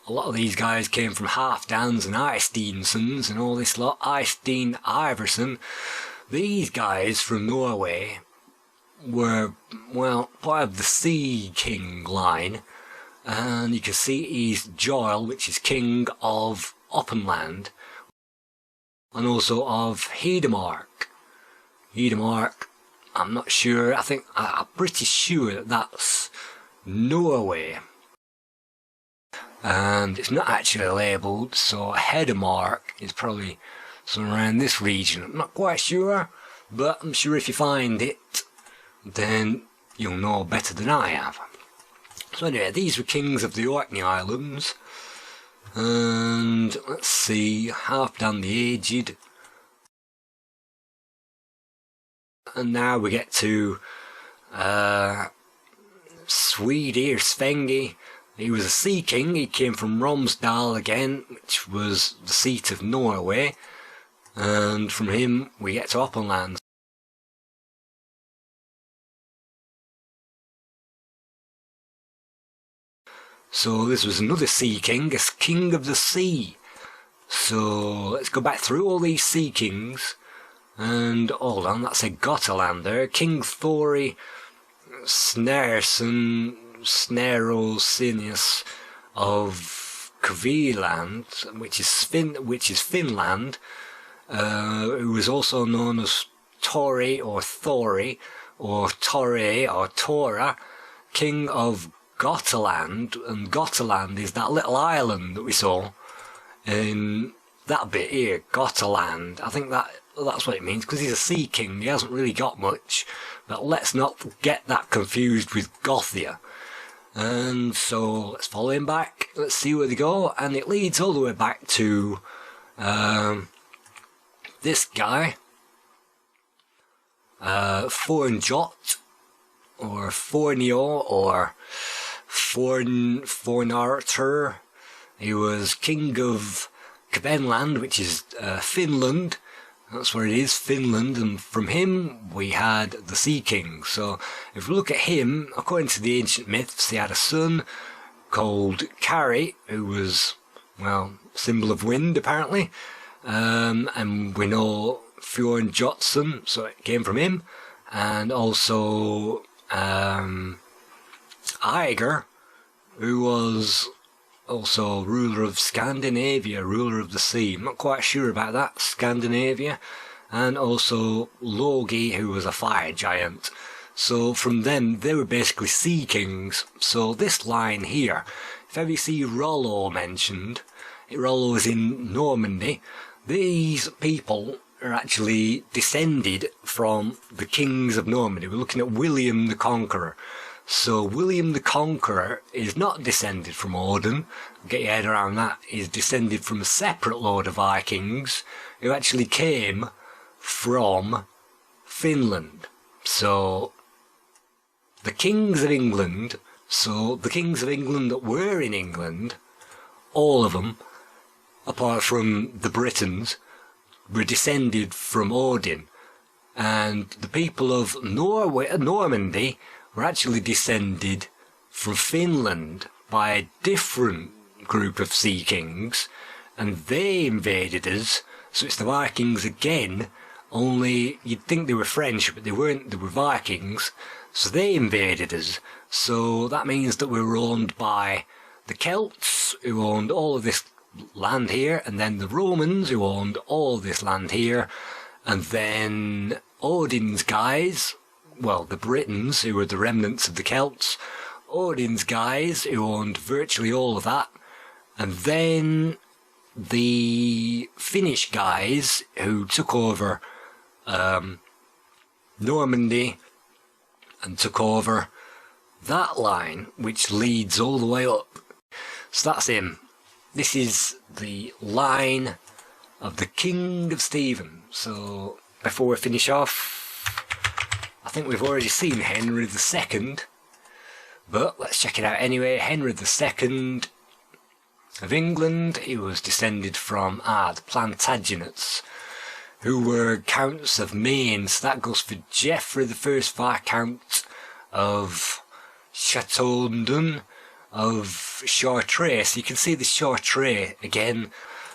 a lot of these guys came from Halfdans and Eysteensons and all this lot, Eystein, Iverson. These guys from Norway were, well, part of the Sea King line, and you can see he's Jarl, which is king of Oppenland, and also of Hedemark. Hedemark, I'm not sure, I'm pretty sure that that's Norway. And it's not actually labelled, so Hedemark is probably somewhere around this region. I'm not quite sure, but I'm sure if you find it, then you'll know better than I have. So anyway, these were kings of the Orkney Islands. And let's see, Halfdan the Aged. And now we get to Swede here, Svengi. He was a sea king. He came from Romsdal again, which was the seat of Norway. And from him we get to Oppenland. So this was another sea king, a king of the sea. So let's go back through all these sea kings. And hold on, that's a Gotland there. King Thori Snareson, Snerosinius of Kviland, which is Finland, who was also known as Tori or Thori or Torre or Tora, king of Gotland. And Gotland is that little island that we saw in that bit here, Gotland. I think that's what it means, because he's a sea king. He hasn't really got much, but let's not get that confused with Gothia. And so let's follow him back, let's see where they go, and it leads all the way back to this guy, Fornjot, or Fornio, or Fornarter. He was king of Kvenland, which is Finland. That's where it is, Finland, and from him we had the Sea King. So if we look at him, according to the ancient myths, he had a son called Kari, who was, well, symbol of wind apparently, and we know Fjorn Jotson, so it came from him, and also Iger, who was also ruler of Scandinavia, ruler of the sea. I'm not quite sure about that, Scandinavia. And also Logi, who was a fire giant. So from them, they were basically sea kings. So this line here, if ever you see Rollo mentioned, Rollo is in Normandy. These people are actually descended from the kings of Normandy. We're looking at William the Conqueror. So William the Conqueror is not descended from Odin. Get your head around that. He's descended from a separate load of Vikings who actually came from Finland. So the kings of England, that were in England, all of them, apart from the Britons, were descended from Odin. And the people of Normandy were actually descended from Finland by a different group of sea kings, and they invaded us. So it's the Vikings again, only you'd think they were French, but they weren't. They were Vikings, so they invaded us. So that means that we were owned by the Celts, who owned all of this land here, and then the Romans, who owned all of this land here, And then Odin's guys, well, the Britons, who were the remnants of the Celts, Odin's guys, who owned virtually all of that, and then the Finnish guys, who took over Normandy and took over that line, which leads all the way up. So that's him. This is the line of the King of Stephen. So before we finish off, I think we've already seen Henry II, but let's check it out anyway. Henry II of England, he was descended from the Plantagenets, who were counts of Maine. So that goes for Geoffrey the First Viscount of Chateaudun of Chartres. You can see the Chartres again.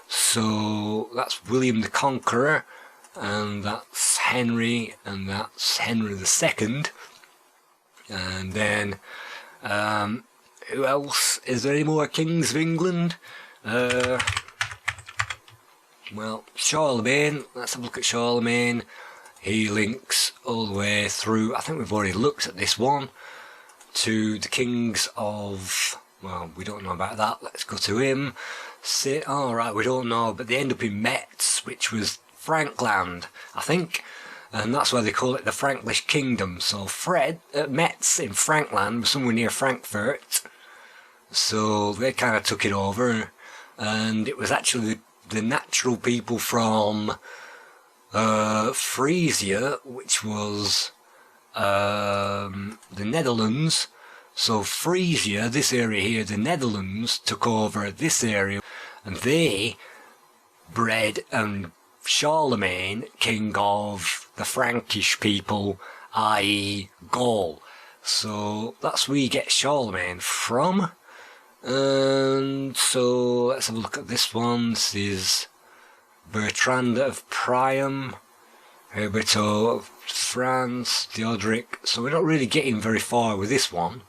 So that's William the Conqueror, and that's Henry, and that's Henry II. And then who else? Is there any more kings of England? Well, Charlemagne. Let's have a look at Charlemagne. He links all the way through, I think we've already looked at this one, to the kings of, well, we don't know about that. Let's go to him. Alright, we don't know, but they end up in Metz, which was Frankland, I think, and that's why they call it the Frankish Kingdom. So Metz in Frankland was somewhere near Frankfurt, so they kind of took it over, and it was actually the natural people from Frisia, which was the Netherlands. So Frisia, this area here, the Netherlands, took over this area, and they bred Charlemagne, king of the Frankish people, i.e. Gaul. So that's where you get Charlemagne from. And so let's have a look at this one. This is Bertrand of Priam, Herberto of France, Theodoric. So we're not really getting very far with this one,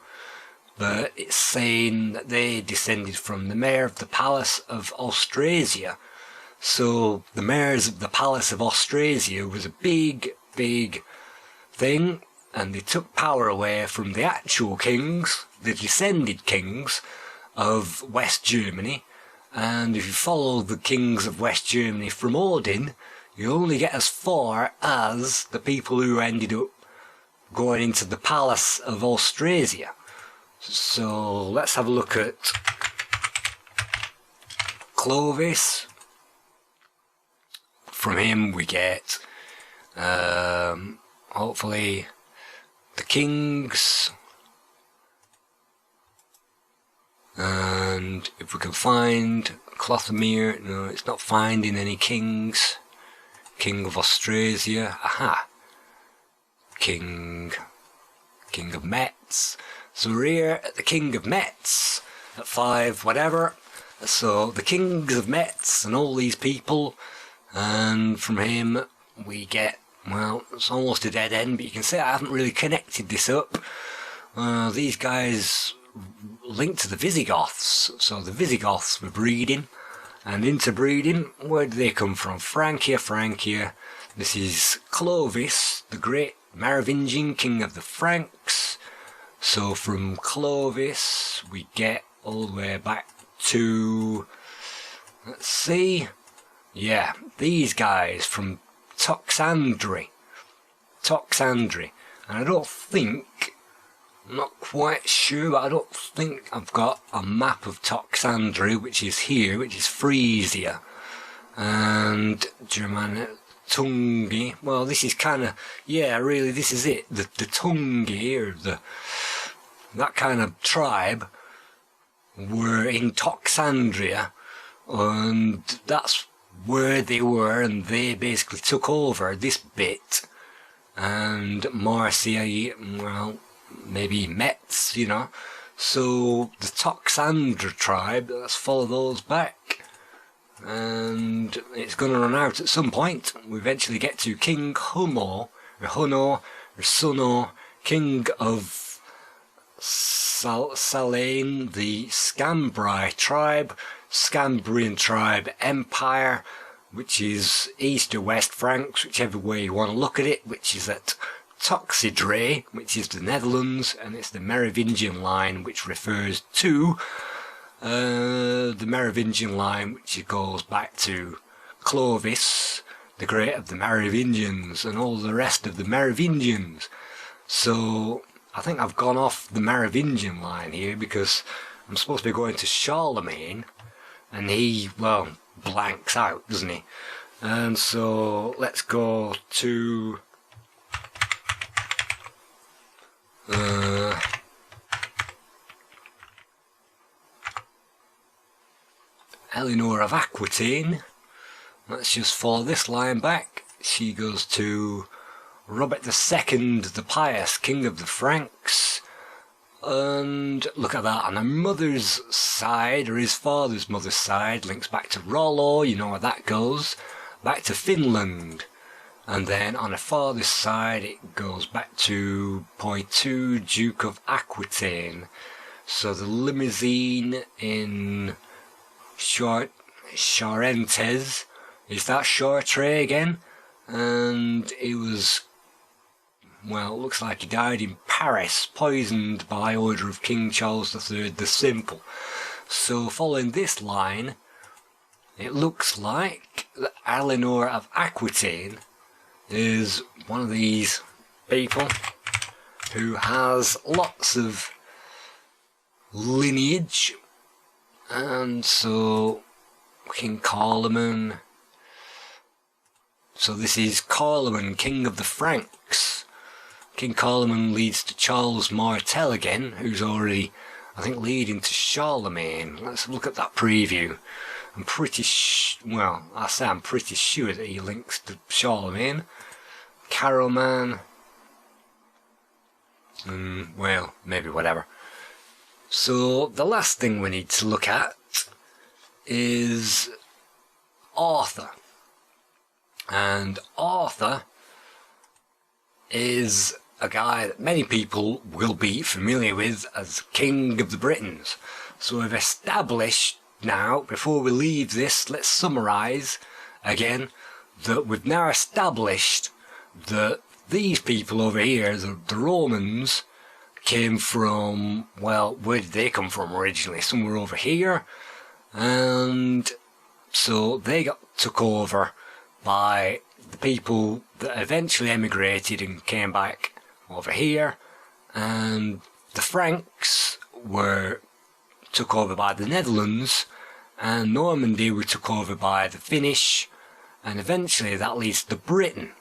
but it's saying that they descended from the mayor of the Palace of Austrasia. So the mayors of the Palace of Austrasia was a big thing, and they took power away from the actual kings, the descended kings of West Germany. And if you follow the kings of West Germany from Odin, you only get as far as the people who ended up going into the Palace of Austrasia. So let's have a look at Clovis. From him we get hopefully the kings, and if we can find Clothamere. No, it's not finding any kings. King of Austrasia, aha, King of Metz. So we're here at the King of Metz at 5 whatever. So the kings of Metz and all these people, and from him we get, well, it's almost a dead end, but you can see I haven't really connected this up. These guys linked to the Visigoths. So the Visigoths were breeding, and interbreeding. Where do they come from? Francia. This is Clovis, the great Merovingian king of the Franks. So from Clovis we get all the way back to, let's see, yeah, these guys from Toxandry. And I don't think, I'm not quite sure, but I don't think I've got a map of Toxandry, which is here, which is Frisia. And Germanic Tungi. Well, this is kind of, yeah, really, this is it. The Tungi, or that kind of tribe, were in Toxandria, and that's where they were, and they basically took over this bit. And Marcia, well, maybe Metz, you know. So the Toxandra tribe, let's follow those back. And it's going to run out at some point. We eventually get to King Huno, or Suno, king of Salane, the Scambrian tribe, Empire, which is east or west Franks, whichever way you want to look at it, which is at Toxidre, which is the Netherlands, and it's the Merovingian line, which refers to the Merovingian line, which goes back to Clovis, the great of the Merovingians, and all the rest of the Merovingians. So I think I've gone off the Merovingian line here because I'm supposed to be going to Charlemagne, and he, well, blanks out, doesn't he? And so let's go to Eleanor of Aquitaine. Let's just follow this line back. She goes to Robert II the Pious, King of the Franks. And look at that, on her mother's side, or his father's mother's side, links back to Rollo, you know where that goes, back to Finland. And then on her father's side it goes back to Poitou, Duke of Aquitaine. So the Limousin in Charentes, is that Chartres again? And it was, well, it looks like he died in Paris, poisoned by order of King Charles III the Simple. So following this line, it looks like Eleanor of Aquitaine is one of these people who has lots of lineage. And so King Charlemagne, so this is Charlemagne, King of the Franks. King Charlemagne leads to Charles Martel again, who's already, I think, leading to Charlemagne. Let's look at that preview. I'm pretty I'm pretty sure that he links to Charlemagne. Caroman. Well, maybe whatever. So the last thing we need to look at is Arthur. And Arthur is a guy that many people will be familiar with as King of the Britons. So we've established now, before we leave this, let's summarise again, that we've now established that these people over here, the Romans, came from, well, where did they come from originally? Somewhere over here. And so they got took over by the people that eventually emigrated and came back over here, and the Franks were took over by the Netherlands, and Normandy were took over by the Finnish, and eventually that leads to Britain.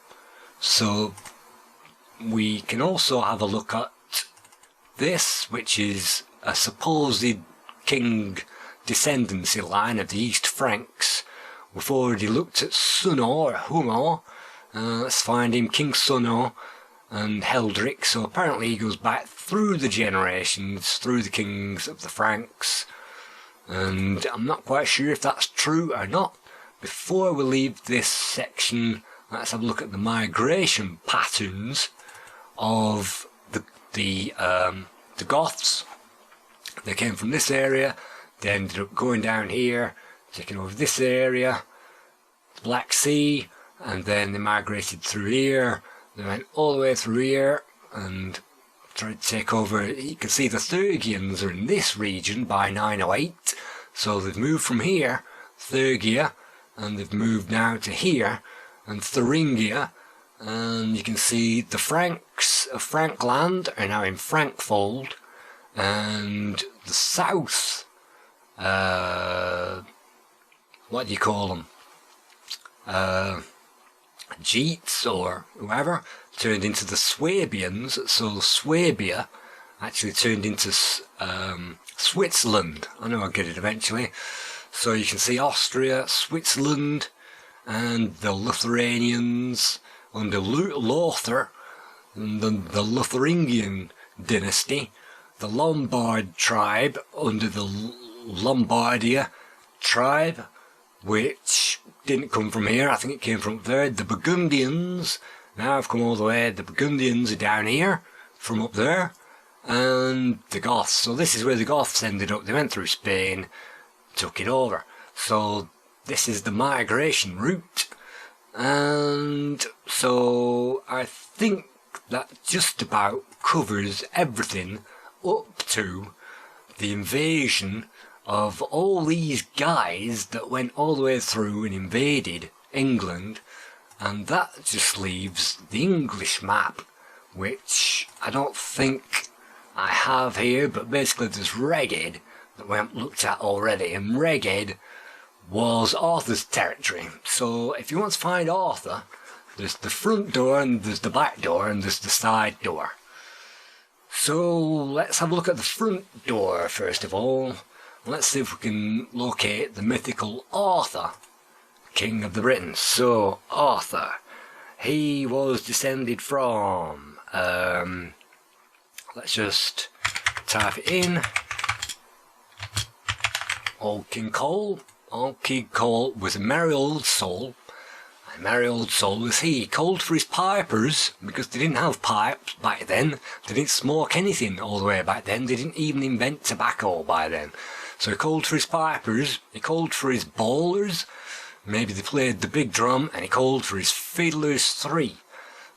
So we can also have a look at this, which is a supposed king descendancy line of the East Franks. We've already looked at Sunno or Humo. Let's find him, King Sunno and Heldrick. So apparently he goes back through the generations, through the kings of the Franks. And I'm not quite sure if that's true or not. Before we leave this section, let's have a look at the migration patterns of the Goths. They came from this area, they ended up going down here, taking over this area, the Black Sea, and then they migrated through here. They went all the way through here and tried to take over. You can see the Thuringians are in this region by 908, so they've moved from here, Thuringia, and they've moved now to here, and Thuringia, and you can see the Franks of Frankland are now in Frankfold, and the south, what do you call them? Geats or whoever turned into the Swabians, so Swabia actually turned into Switzerland. I know I'll get it eventually. So you can see Austria, Switzerland, and the Lithuanians under Lothar, and the Lotharingian dynasty, the Lombard tribe under the Lombardia tribe, which didn't come from here, I think it came from there. The Burgundians, now I've come all the way, the Burgundians are down here, from up there, and the Goths. So this is where the Goths ended up. They went through Spain, took it over. So this is the migration route, and so I think that just about covers everything up to the invasion of all these guys that went all the way through and invaded England, and that just leaves the English map, which I don't think I have here, but basically there's Reged that we haven't looked at already, and Reged was Arthur's territory. So if you want to find Arthur, there's the front door and there's the back door and there's the side door. So let's have a look at the front door first of all. Let's see if we can locate the mythical Arthur, King of the Britons. So Arthur, he was descended from, let's just type it in, Old King Cole. Old King Cole was a merry old soul. A merry old soul was he. Called for his pipers, because they didn't have pipes back then. They didn't smoke anything all the way back then. They didn't even invent tobacco by then. So he called for his pipers, he called for his bowlers, maybe they played the big drum, and he called for his fiddlers 3.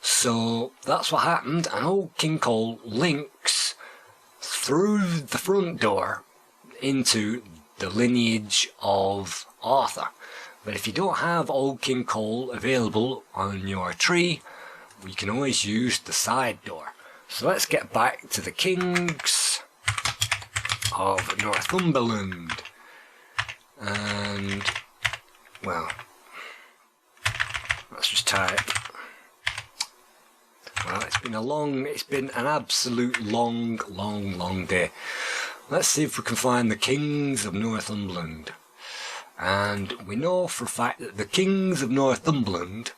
So that's what happened, and Old King Cole links through the front door into the lineage of Arthur. But if you don't have Old King Cole available on your tree, you can always use the side door. So let's get back to the kings of Northumberland. And, well, let's just type. Well, it's been an absolute long day. Let's see if we can find the kings of Northumberland. And we know for a fact that the kings of Northumberland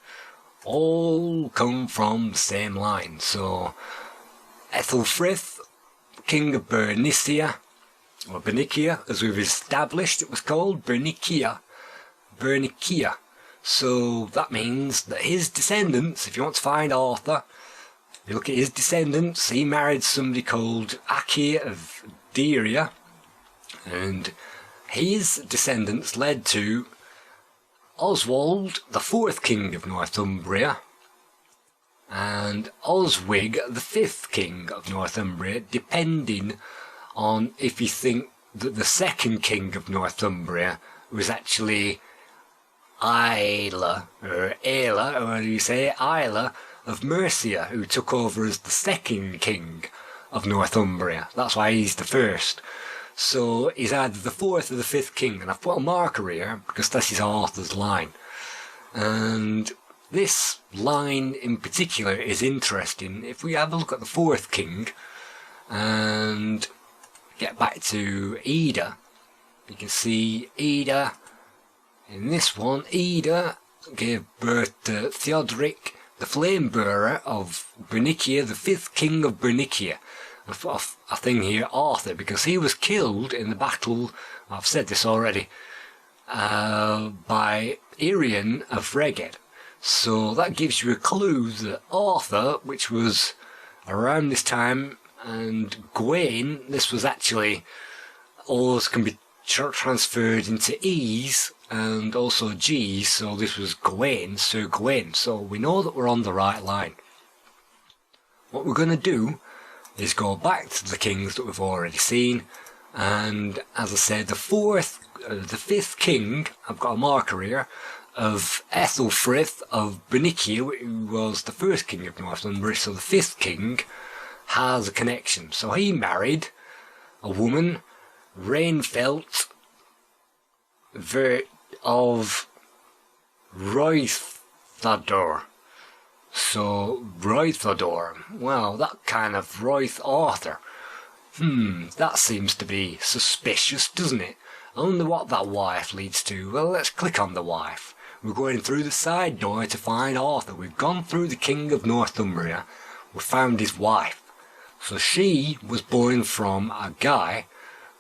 all come from the same line. So Ethelfrith, king of Bernicia, or Bernicia, as we've established it was called, Bernicia. So that means that his descendants, if you want to find Arthur, you look at his descendants, he married somebody called Aki of Deria, and his descendants led to Oswald, the 4th king of Northumbria, and Oswig, the 5th king of Northumbria, depending on if you think that the 2nd king of Northumbria was actually Isla, or how do you say, Isla of Mercia, who took over as the 2nd king of Northumbria. That's why he's the 1st. So he's either the 4th or the 5th king, and I've put a marker here because this is Arthur's line. And this line in particular is interesting. If we have a look at the 4th king and get back to Ida, you can see Ida. In this one, Ida gave birth to Theodoric, the flame bearer of Bernicia, the 5th king of Bernicia. A thing here, Arthur, because he was killed in the battle, I've said this already, by Irian of Reged. So that gives you a clue that Arthur, which was around this time, and Gawain, this was actually, O's can be transferred into E's and also G's, so this was Gawain, Sir Gawain. So we know that we're on the right line. What we're going to do is go back to the kings that we've already seen, and as I said, the 5th king, I've got a marker here, of Ethelfrith of Bernicia, who was the 1st king of Northumbria, so the 5th king has a connection. So he married a woman, Rainfelt of Roythador. So, Roythador, well, that kind of Royth Arthur. That seems to be suspicious, doesn't it? I wonder what that wife leads to. Well, let's click on the wife. We're going through the side door to find Arthur. We've gone through the king of Northumbria. We found his wife. So she was born from a guy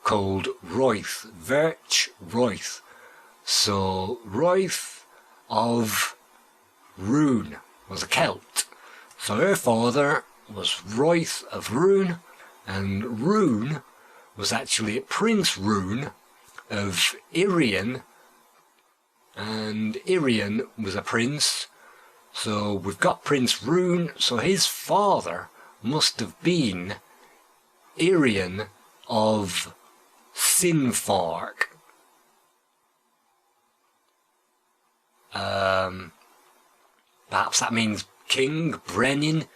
called Royth, Royth. So, Royth of Rune was a Celt. So her father was Royth of Rune, and Rune was actually Prince Rune of Irian and Irian was a prince. So we've got Prince Rune, so his father must have been Irian of Sinfark. Perhaps that means King Brenin.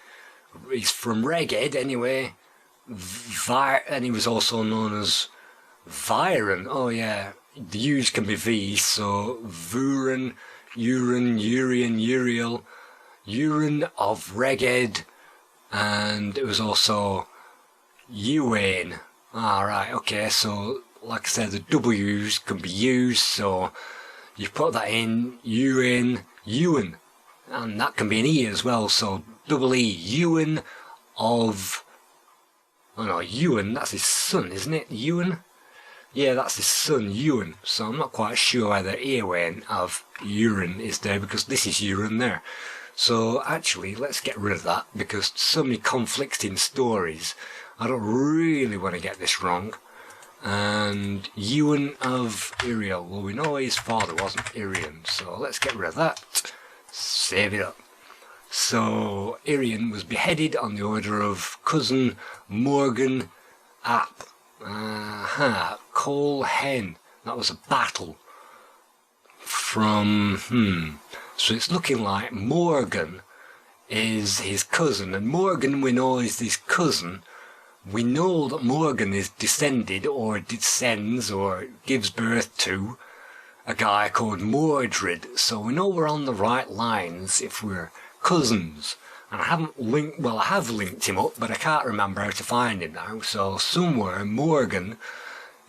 He's from Reged anyway. And he was also known as Viren. Oh yeah, the U's can be V's, so Vuren, Uren, Urian, Uriel, Uren of Reged, and it was also Uwain. Alright, okay, so like I said, the W's can be used, so you put that in, Uwain, Ewan, and that can be an E as well, so double E, Ewan of, oh no, Ewan, that's his son, isn't it? Ewan? Yeah, that's his son, Ewan, so I'm not quite sure whether Ewan of Uren is there, because this is Uren there. So actually, let's get rid of that, because so many conflicting stories. I don't really want to get this wrong. And Ewan of Iriel, well, we know his father wasn't Irian, so let's get rid of that. Save it up. So Irian was beheaded on the order of cousin Morgan ap Colhen. That was a battle from so it's looking like Morgan is his cousin, and Morgan we know is his cousin. We know that Morgan is descended or descends or gives birth to a guy called Mordred, so we know we're on the right lines if we're cousins. And I haven't linked, well, I have linked him up, but I can't remember how to find him now, so somewhere Morgan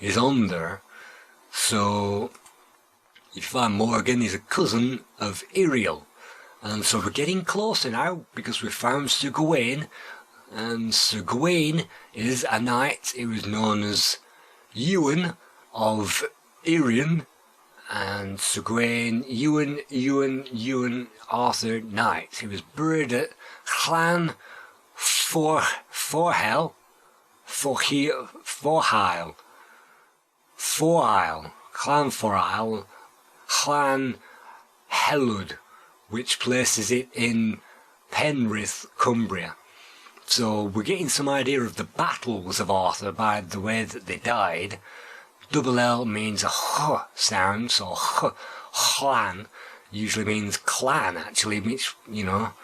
is on there. So if you find Morgan, he's a cousin of Iriel. And so we're getting closer now, because we've found Sir Gawain. And Sir Gawain is a knight. He was known as Ewan of Irian. And Sir Gawain, Ewan, Arthur, knight. He was buried at Clan Forhail, Clan Forhail, Clan Helud, which places it in Penrith, Cumbria. So we're getting some idea of the battles of Arthur by the way that they died. Double L means a h sound, so clan usually means clan, actually, which, you know,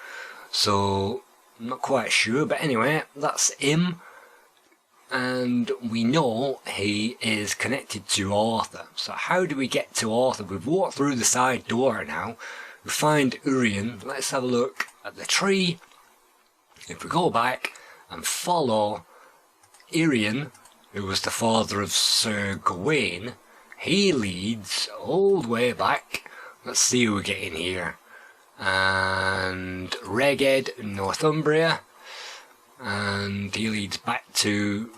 so I'm not quite sure, but anyway, that's him. And we know he is connected to Arthur. So how do we get to Arthur? We've walked through the side door now. We find Urien. Let's have a look at the tree. If we go back and follow Urien, who was the father of Sir Gawain, he leads all the way back. Let's see who we get in here. And Reged, Northumbria. And he leads back to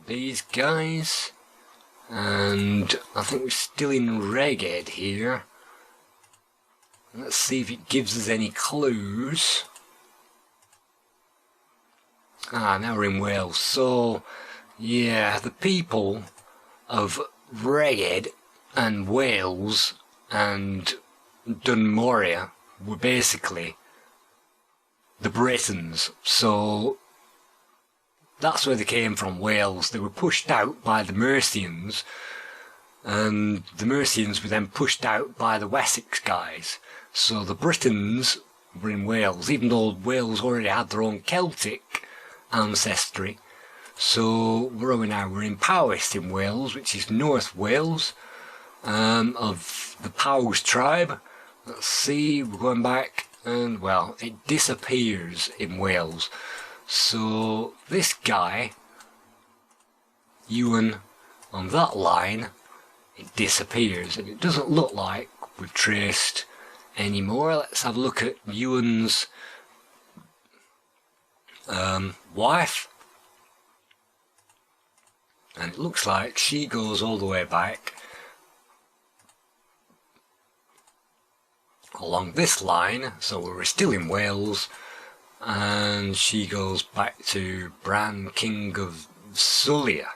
these guys. And I think we're still in Reged here. Let's see if it gives us any clues. Now we're in Wales. So, yeah, the people of Reged and Wales and Dunmoria were basically the Britons. So that's where they came from, Wales. They were pushed out by the Mercians, and the Mercians were then pushed out by the Wessex guys. So the Britons were in Wales, even though Wales already had their own Celtic ancestry. So where are we now? We're in Powys in Wales, which is North Wales, of the Powys tribe. Let's see, we're going back, and well, it disappears in Wales. So this guy, Ewan, on that line, it disappears, and it doesn't look like we've traced any more. Let's have a look at Ewan's wife, and it looks like she goes all the way back along this line, so we're still in Wales, and she goes back to Bran, King of Zulia,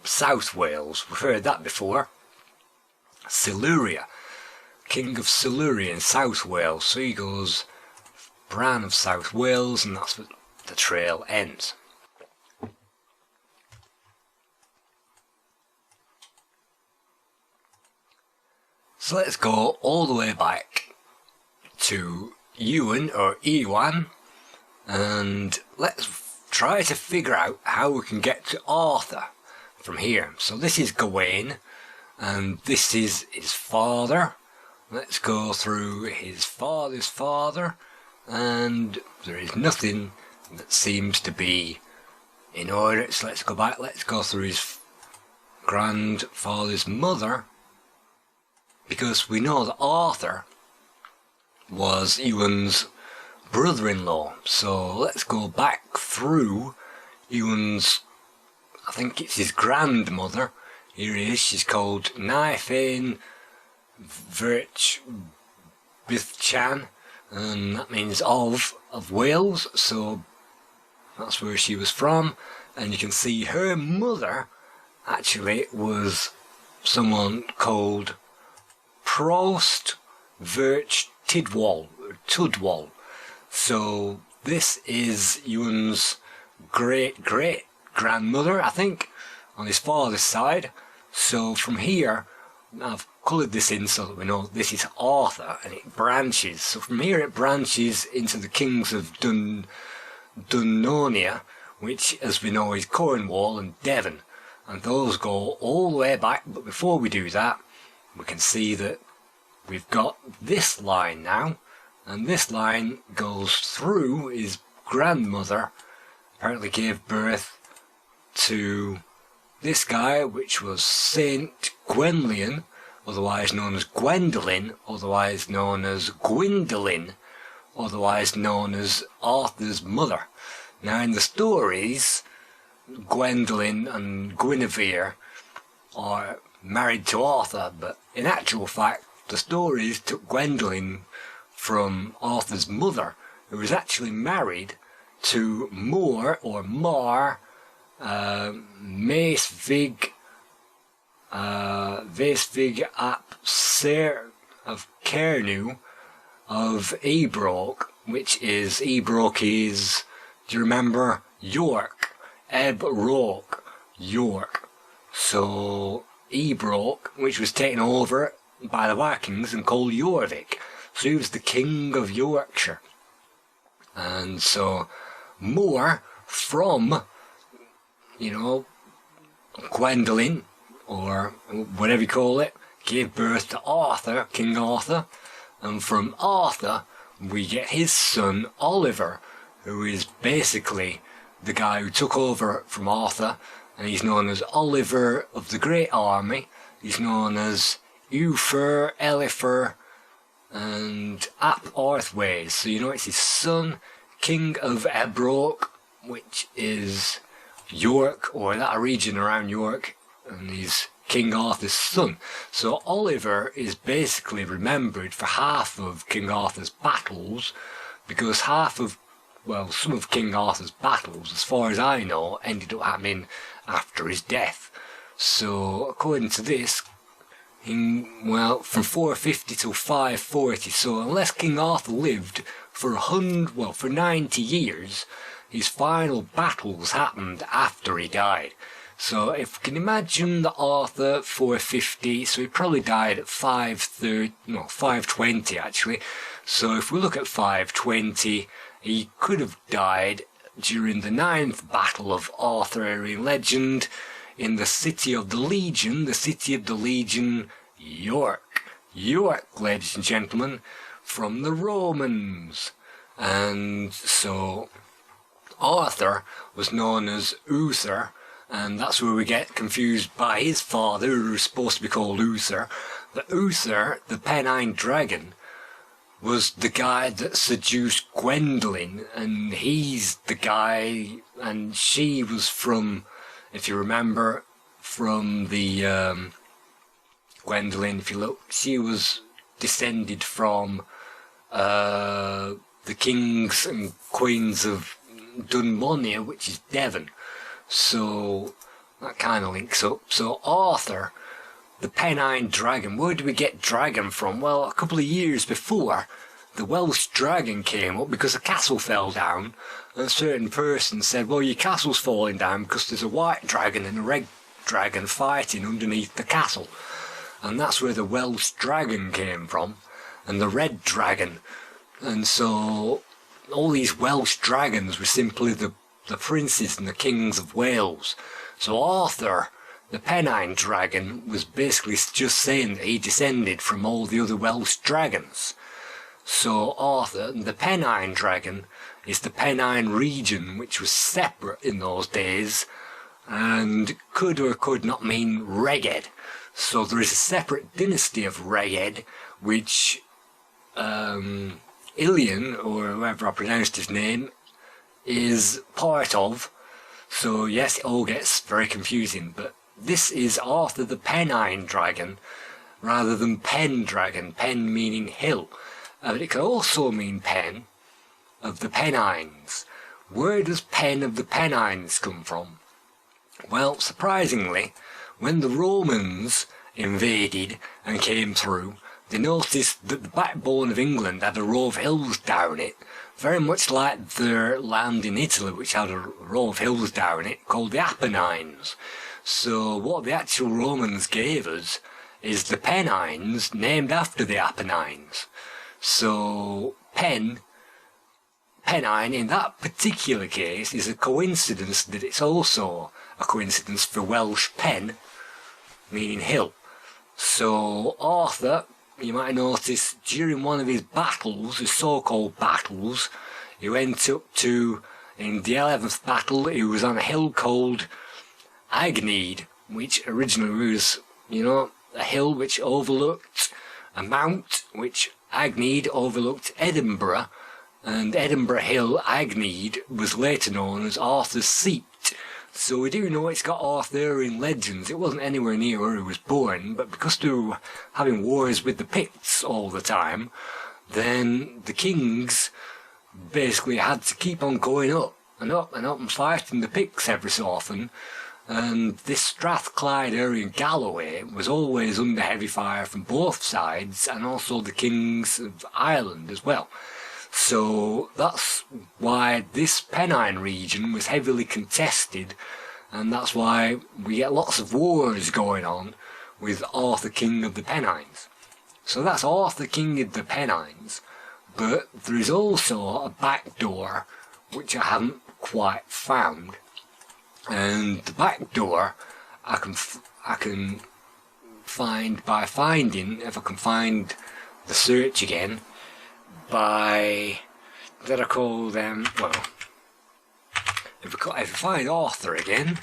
South Wales. We've heard that before. Siluria. King of Silurian, South Wales. So he goes Bran of South Wales, and that's where the trail ends. So let's go all the way back to Ewan or Ewan, and let's try to figure out how we can get to Arthur from here. So this is Gawain, and this is his father. Let's go through his father's father, and there is nothing that seems to be in order. So let's go back, let's go through his grandfather's mother, because we know that Arthur was Ewan's brother-in-law. So let's go back through Ewan's, I think it's his grandmother. Here it is, she's called Naifane Virch Bithchan, and that means of Wales, so that's where she was from. And you can see her mother actually was someone called Prost Virch Tudwal. So this is Ewan's great grandmother, I think, on his father's side. So from here, I've coloured this in so that we know this is Arthur, and it branches. So from here it branches into the kings of Dunnonia, which, as we know, is Cornwall and Devon, and those go all the way back. But before we do that, we can see that we've got this line now, and this line goes through his grandmother, apparently gave birth to this guy, which was Saint Gwenllian, otherwise known as Gwendolyn, otherwise known as Gwendolyn, otherwise known as Arthur's mother. Now in the stories, Gwendolyn and Guinevere are married to Arthur, but in actual fact the stories took Gwendolyn from Arthur's mother, who was actually married to Mar Maesvig ap Ser of Cernu of Ebroch, which is, Ebroch is, do you remember, York, Ebroch, York. So Ebroch, which was taken over by the Vikings and called Jorvik. So he was the king of Yorkshire. And so More from, you know, Gwendolyn, or whatever you call it, gave birth to Arthur, King Arthur, and from Arthur we get his son Oliver, who is basically the guy who took over from Arthur, and he's known as Oliver of the Great Army. He's known as Ufer, Elifer, and Ap Arthways. So you know it's his son, King of Ebroch, which is York, or that region around York, and he's King Arthur's son. So Oliver is basically remembered for half of King Arthur's battles, because half of, well, some of King Arthur's battles, as far as I know, ended up happening after his death. So according to this, well, from 450 till 540, so unless King Arthur lived for 90 years, his final battles happened after he died. So if we can imagine that Arthur 450, so he probably died at 520 actually. So if we look at 520, he could have died during the 9th battle of Arthurian legend in the City of the Legion, York. York, ladies and gentlemen, from the Romans. And so Arthur was known as Uther, and that's where we get confused by his father, who was supposed to be called Uther. But Uther, the Pennine Dragon, was the guy that seduced Gwendolyn, and he's the guy, and she was from, if you remember, from the Gwendolyn, if you look, she was descended from the kings and queens of Dunmonia, which is Devon. So that kind of links up. So Arthur the Pennine dragon. Where do we get dragon from? Well, a couple of years before, the Welsh dragon came up because a castle fell down, and a certain person said, well, your castle's falling down because there's a white dragon and a red dragon fighting underneath the castle. And that's where the Welsh dragon came from, and the red dragon. And so all these Welsh dragons were simply the princes and the kings of Wales. So Arthur, the Pennine dragon, was basically just saying that he descended from all the other Welsh dragons. So Arthur, the Pennine dragon, is the Pennine region, which was separate in those days, and could or could not mean Reged. So there is a separate dynasty of Reged, which Ilian, or whoever I pronounced his name, is part of. So yes, it all gets very confusing, but this is Arthur the Pennine dragon, rather than Pen dragon, Pen meaning hill. And it can also mean Pen of the Pennines. Where does Pen of the Pennines come from? Well, surprisingly, when the Romans invaded and came through, they noticed that the backbone of England had a row of hills down it, very much like their land in Italy, which had a row of hills down it, called the Apennines. So what the actual Romans gave us is the Pennines, named after the Apennines. So Pennine in that particular case is a coincidence that it's also a coincidence for Welsh pen, meaning hill. So Arthur, you might notice, during one of his battles, his so-called battles, he went up to, in the 11th battle, he was on a hill called Agneed, which originally was, a hill which overlooked a mount, which Agneed overlooked Edinburgh, and Edinburgh Hill, Agneed, was later known as Arthur's Seat. So we do know it's got Arthurian legends. It wasn't anywhere near where he was born, but because they were having wars with the Picts all the time, then the kings basically had to keep on going up and up and up and fighting the Picts every so often. And this Strathclyde area in Galloway was always under heavy fire from both sides, and also the kings of Ireland as well. So that's why this Pennine region was heavily contested, and that's why we get lots of wars going on with Arthur, King of the Pennines. So that's Arthur, King of the Pennines, but there is also a back door which I haven't quite found. And the back door I can find by finding, if I can find the search again, by, did I call them, well, if we find Arthur again,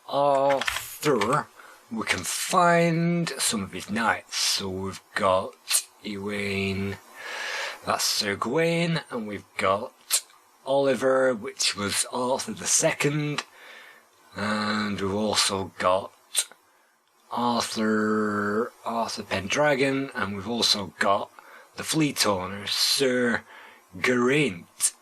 Arthur, we can find some of his knights. So we've got Ewain, that's Sir Gawain, and we've got Oliver, which was Arthur II, and we've also got Arthur Pendragon, and we've also got the fleet owner, Sir Geraint.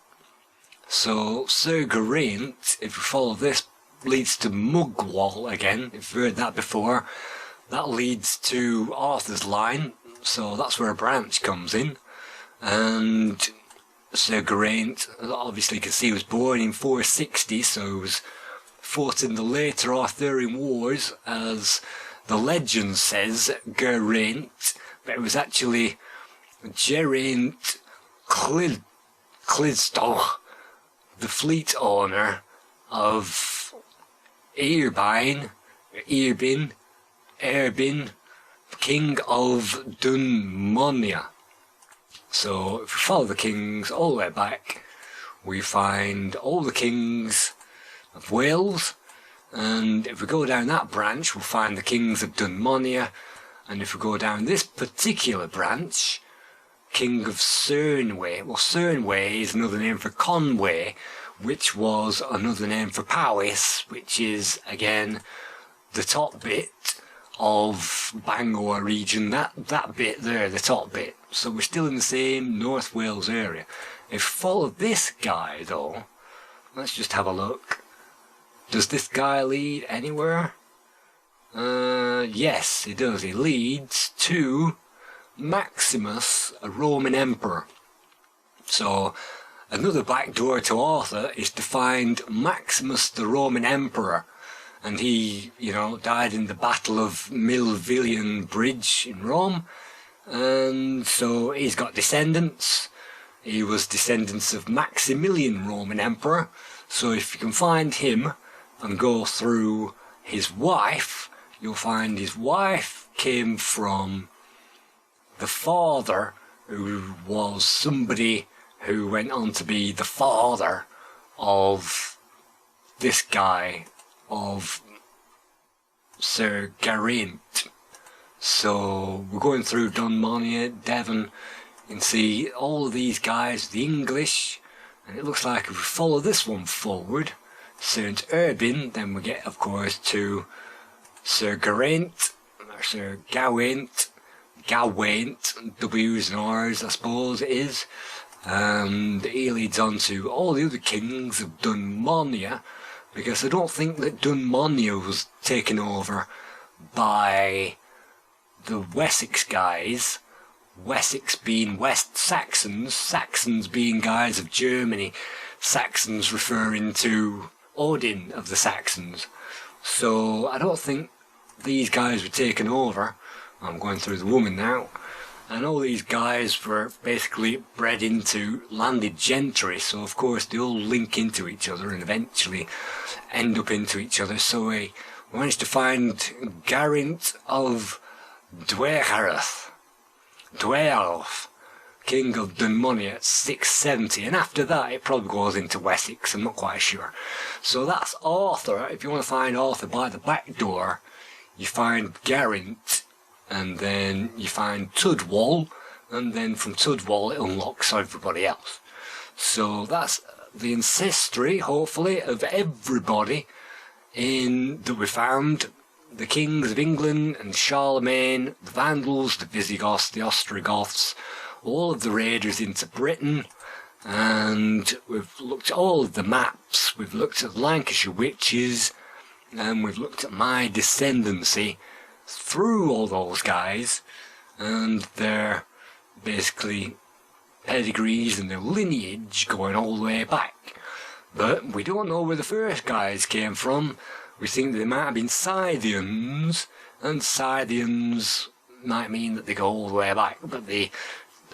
So Sir Geraint, if we follow this, leads to Mugwall again. If you've heard that before, that leads to Arthur's line, so that's where a branch comes in. And Sir Geraint, obviously you can see he was born in 460, so he was fought in the later Arthurian wars, as the legend says, Geraint, but it was actually Geraint Clydstow, the fleet owner of Erbin, King of Dunmonia. So if we follow the kings all the way back, we find all the kings of Wales, and if we go down that branch, we'll find the kings of Dunmonia, and if we go down this particular branch, King of Cernway. Well, Cernway is another name for Conway, which was another name for Powys, which is, again, the top bit of Bangor region, that bit there, the top bit. So we're still in the same North Wales area. If we follow this guy, though, let's just have a look. Does this guy lead anywhere? Yes, it does. It leads to Maximus, a Roman emperor. So another backdoor to Arthur is to find Maximus, the Roman emperor. And he, died in the Battle of Milvian Bridge in Rome. And so he's got descendants. He was descendants of Maximilian, Roman emperor. So if you can find him and go through his wife, you'll find his wife came from the father, who was somebody who went on to be the father of this guy, of Sir Geraint. So we're going through Dunmonia, Devon, and see all of these guys, the English, and it looks like if we follow this one forward, St. Urban, then we get, of course, to Sir Geraint, or Sir Gawaint, W's and R's I suppose it is, and he leads on to all the other kings of Dunmonia, because I don't think that Dunmonia was taken over by the Wessex guys, Wessex being West Saxons, Saxons being guys of Germany, Saxons referring to Odin of the Saxons. So I don't think these guys were taken over. I'm going through the woman now. And all these guys were basically bred into landed gentry, so of course they all link into each other and eventually end up into each other. So we managed to find Geraint of Dwergarth, king of Dunmonia at 670, and after that it probably goes into Wessex, I'm not quite sure. So that's Arthur. If you want to find Arthur by the back door, you find Geraint, and then you find Tudwall, and then from Tudwall it unlocks everybody else. So that's the ancestry, hopefully, of everybody that we found. The kings of England and Charlemagne, the Vandals, the Visigoths, the Ostrogoths, all of the raiders into Britain, and we've looked at all of the maps, we've looked at Lancashire Witches, and we've looked at my descendancy through all those guys, and their basically pedigrees and their lineage going all the way back. But we don't know where the first guys came from. We think they might have been Scythians, and Scythians might mean that they go all the way back, but they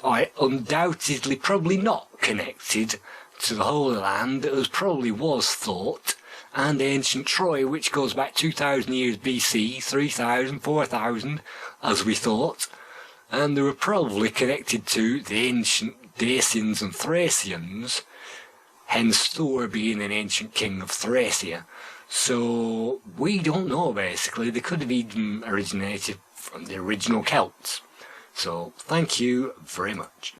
are undoubtedly probably not connected to the Holy Land, as probably was thought, and ancient Troy, which goes back 2,000 years BC, 3,000, 4,000, as we thought, and they were probably connected to the ancient Dacians and Thracians, hence Thor being an ancient king of Thracia. So we don't know, basically. They could have even originated from the original Celts. So thank you very much.